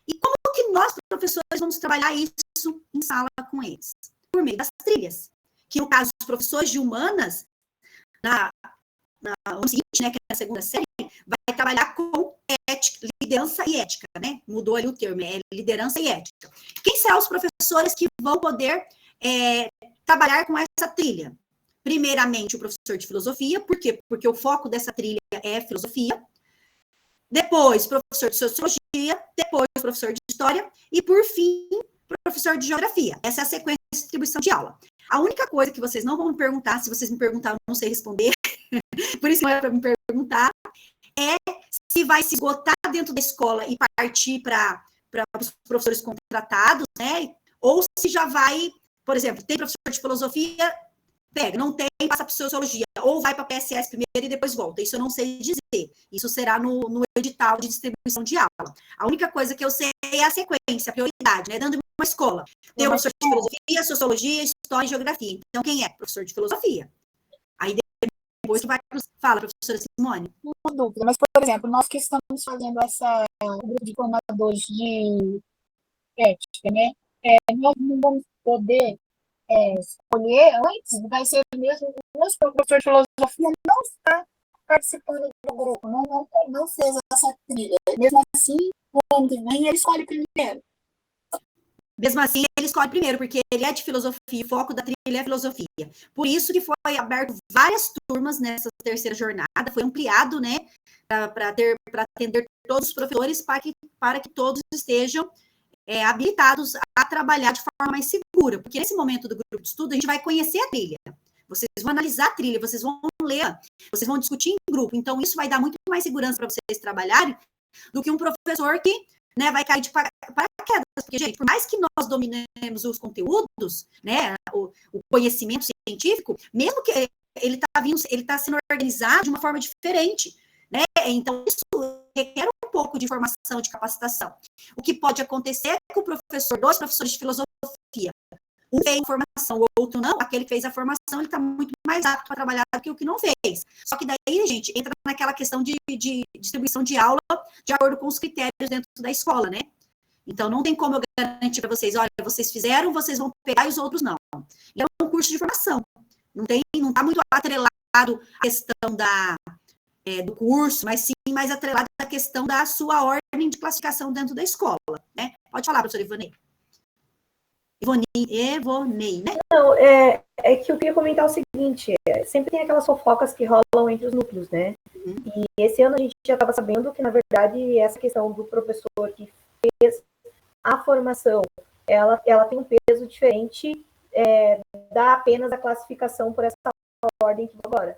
E como que nós, professores, vamos trabalhar isso em sala com eles? Por meio das trilhas. Que, no caso, os professores de humanas, ano seguinte, né, que é a segunda série, vai trabalhar com ética, liderança e ética, né? Mudou ali o termo, é liderança e ética. Quem serão os professores que vão poder trabalhar com essa trilha? Primeiramente, o professor de filosofia, por quê? Porque o foco dessa trilha é filosofia. Depois, professor de sociologia, depois, professor de história, e, por fim, professor de geografia. Essa é a sequência de distribuição de aula. A única coisa que vocês não vão me perguntar, se vocês me perguntarem, eu não sei responder, por isso não é para me perguntar, é se vai se esgotar dentro da escola e partir para os professores contratados, né? Ou se já vai, por exemplo, tem professor de filosofia, pega, não tem, passa para sociologia, ou vai para a PSS primeiro e depois volta. Isso eu não sei dizer. Isso será no edital de distribuição de aula. A única coisa que eu sei é a sequência, a prioridade, né? Dentro de uma escola. Tem o professor de filosofia, sociologia, história e geografia. Então, quem é? Professor de filosofia. Aí depois vai para... Fala, professora Simone. Uma dúvida, mas, por exemplo, nós que estamos fazendo essa grupo de formadores de ética, né? Nós não vamos poder escolher antes, vai ser mesmo o professor de filosofia não está participando do grupo, não fez essa trilha. Mesmo assim, o ano que vem ele escolhe primeiro. Mesmo assim, ele escolhe primeiro, porque ele é de filosofia, o foco da trilha é filosofia. Por isso que foi aberto várias turmas nessa terceira jornada, foi ampliado, né, para atender todos os professores, para que todos estejam habilitados a trabalhar de forma mais segura, porque nesse momento do grupo de estudo, a gente vai conhecer a trilha, vocês vão analisar a trilha, vocês vão ler, vocês vão discutir em grupo, então isso vai dar muito mais segurança para vocês trabalharem do que um professor que, né, vai cair de paraquedas, porque, gente, por mais que nós dominemos os conteúdos, né, o conhecimento científico, mesmo que ele está sendo organizado de uma forma diferente, né, então isso requer um pouco de formação, de capacitação. O que pode acontecer é que dois professores de filosofia, um fez a formação, o outro não, aquele que fez a formação, ele está muito mais apto para trabalhar do que o que não fez. Só que daí, gente, entra naquela questão de distribuição de aula de acordo com os critérios dentro da escola, né? Então, não tem como eu garantir para vocês, olha, vocês fizeram, vocês vão pegar e os outros não. E é um curso de formação. Não está muito atrelado à questão do curso, mas sim mais atrelado à questão da sua ordem de classificação dentro da escola, né? Pode falar, professora Ivonei. Ivonei, né? Não, é que eu queria comentar o seguinte, sempre tem aquelas fofocas que rolam entre os núcleos, né? Uhum. E esse ano a gente já estava sabendo que, na verdade, essa questão do professor que fez a formação, ela tem um peso diferente da apenas a classificação por essa ordem que agora.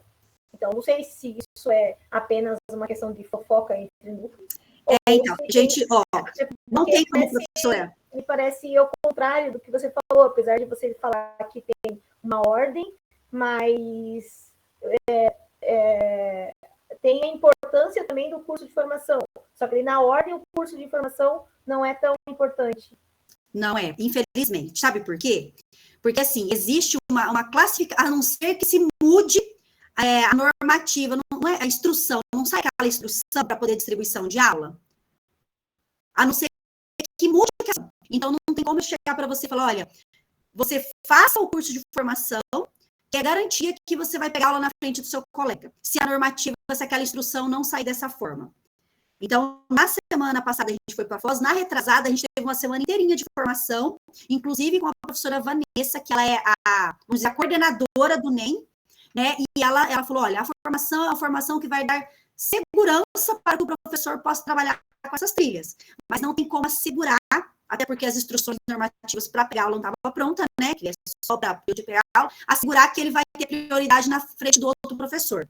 Então, não sei se isso é apenas uma questão de fofoca entre núcleos. Então, gente, não tem como, professora. Me parece o contrário do que você falou, apesar de você falar que tem uma ordem, mas tem a importância também do curso de formação. Só que na ordem, o curso de formação não é tão importante. Não é, infelizmente. Sabe por quê? Porque, assim, existe uma classificação, a não ser que se mude a normativa, não é a instrução, não sai aquela instrução para poder distribuição de aula. A não ser que mude a questão. Então, não tem como eu chegar para você e falar, olha, você faça o curso de formação, que é garantia que você vai pegar aula na frente do seu colega. Se a normativa, se aquela instrução não sair dessa forma. Então, na semana passada, a gente foi para a Foz, na retrasada, a gente teve uma semana inteirinha de formação, inclusive com a professora Vanessa, que ela é a coordenadora do NEM, né? E ela falou, olha, a formação é uma formação que vai dar segurança para que o professor possa trabalhar com essas trilhas, mas não tem como assegurar, até porque as instruções normativas para pegar aula não estavam prontas, né? Que é só para pegar aula, assegurar que ele vai ter prioridade na frente do outro professor.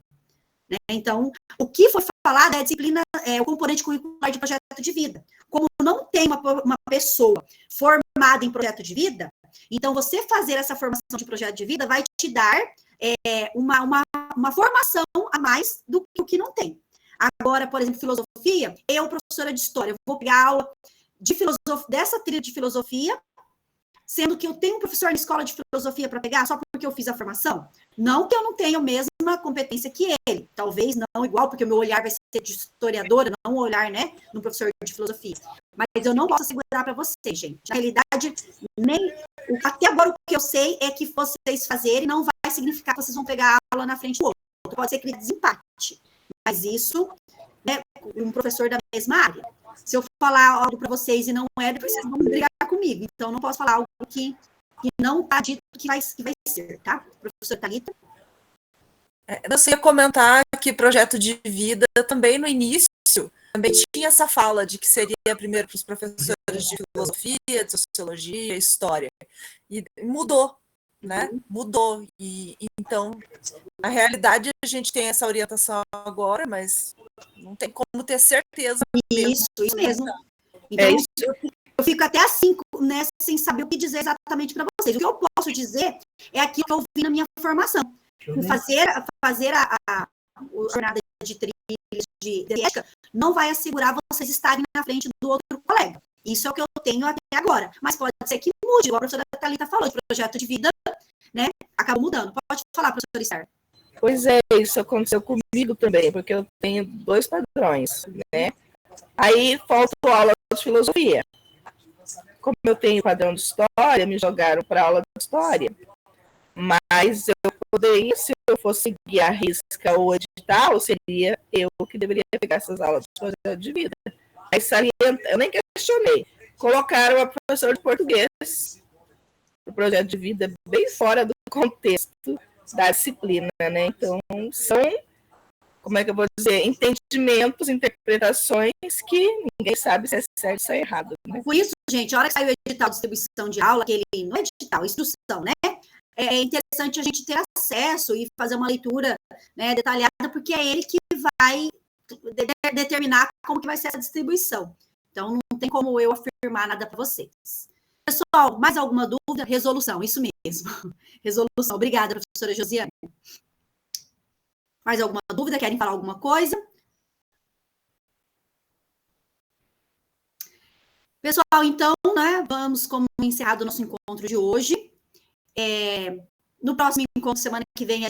Né? Então, o que foi falado é a disciplina, o componente curricular de projeto de vida. Como não tem uma pessoa formada em projeto de vida, então você fazer essa formação de projeto de vida vai te dar uma formação a mais do que o que não tem. Agora, por exemplo, filosofia, eu, professora de história, vou pegar aula de dessa trilha de filosofia, sendo que eu tenho um professor na escola de filosofia para pegar só porque eu fiz a formação? Não que eu não tenha a mesma competência que ele, talvez não igual, porque o meu olhar vai ser de historiadora, não um olhar, né, no professor de filosofia. Mas eu não posso assegurar para vocês, gente. Na realidade, até agora o que eu sei é que vocês fazerem não vai significar que vocês vão pegar a aula na frente do outro. volta, pode ser que ele desempate. Mas isso, né, um professor da mesma área. Se eu falar algo para vocês e não é, depois vocês vão brigar comigo. Então, não posso falar algo que não está dito que vai ser, tá? Professor Thalita? Eu ia comentar que projeto de vida também no início também tinha essa fala de que seria primeiro para os professores de filosofia, de sociologia, história. E mudou, né? Mudou. E então, na realidade, a gente tem essa orientação agora, mas não tem como ter certeza. Isso mesmo. Então, eu fico até assim, né, sem saber o que dizer exatamente para vocês. O que eu posso dizer é aquilo que eu vi na minha formação. Fazer a jornada de trilhas de ética não vai assegurar vocês estarem na frente do outro colega. Isso é o que eu tenho até agora. Mas pode ser que mude, igual a professora Thalita falou, de projeto de vida, né, acabou mudando. Pode falar, professora Esther. Pois é, isso aconteceu comigo também, porque eu tenho 2 padrões, né? Aí falta aula de filosofia. Como eu tenho padrão de história, me jogaram para aula de história. Mas eu poderia, se eu fosse seguir a risca ou edital, seria eu que deveria pegar essas aulas de projeto de vida. Aí eu nem questionei. Colocaram a professora de português no projeto de vida bem fora do contexto da disciplina, né? Então, são, como é que eu vou dizer, entendimentos, interpretações que ninguém sabe se é certo ou se é errado, né? Por isso, gente, a hora que saiu o edital de distribuição de aula, que ele não é edital, é instrução, né? É interessante a gente ter acesso e fazer uma leitura, né, detalhada, porque é ele que vai determinar como que vai ser essa distribuição. Então, não tem como eu afirmar nada para vocês. Pessoal, mais alguma dúvida? Resolução, isso mesmo. Resolução. Obrigada, professora Josiane. Mais alguma dúvida? Querem falar alguma coisa? Pessoal, então, né, vamos como encerrado o nosso encontro de hoje. No próximo encontro, semana que vem,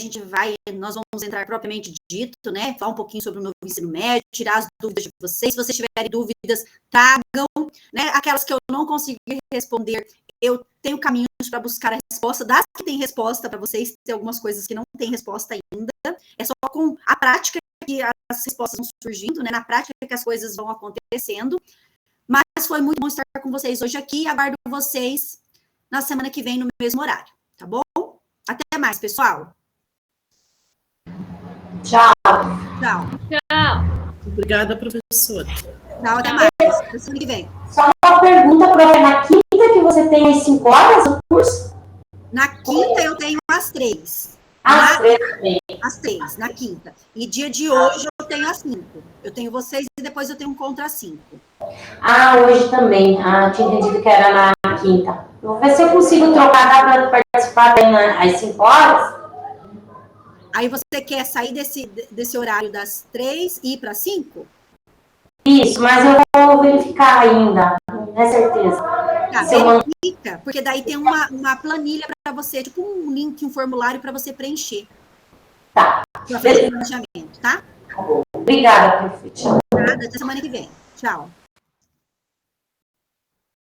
nós vamos entrar propriamente dito, né? Falar um pouquinho sobre o novo ensino médio, tirar as dúvidas de vocês. Se vocês tiverem dúvidas, tragam, né? Aquelas que eu não conseguir responder, eu tenho caminhos para buscar a resposta. Das que tem resposta para vocês, tem algumas coisas que não tem resposta ainda. É só com a prática que as respostas vão surgindo, né? Na prática que as coisas vão acontecendo. Mas foi muito bom estar com vocês hoje aqui. Aguardo vocês na semana que vem, no mesmo horário, tá bom? Até mais, pessoal. Tchau. Tchau. Tchau. Obrigada, professora. Tchau, até mais. Até semana que vem. Só uma pergunta, prof. Na quinta que você tem as 5 horas do curso? Na quinta eu tenho às 3. Às 3. Às 3, na quinta. E dia de hoje eu tenho às 5. Eu tenho vocês e depois eu tenho um contra 5. Ah, hoje também. Ah, tinha entendido que era na quinta. Eu vou ver se eu consigo trocar para participar às 5 horas. Aí você quer sair desse horário das 3 e ir para 5? Isso, mas eu vou verificar ainda, não é certeza. Tá, verifica, porque daí tem uma planilha para você, tipo um link, um formulário para você preencher. Tá. Para fazer o planejamento, tá? Tá bom. Obrigada, professora. Nada, até semana que vem. Tchau.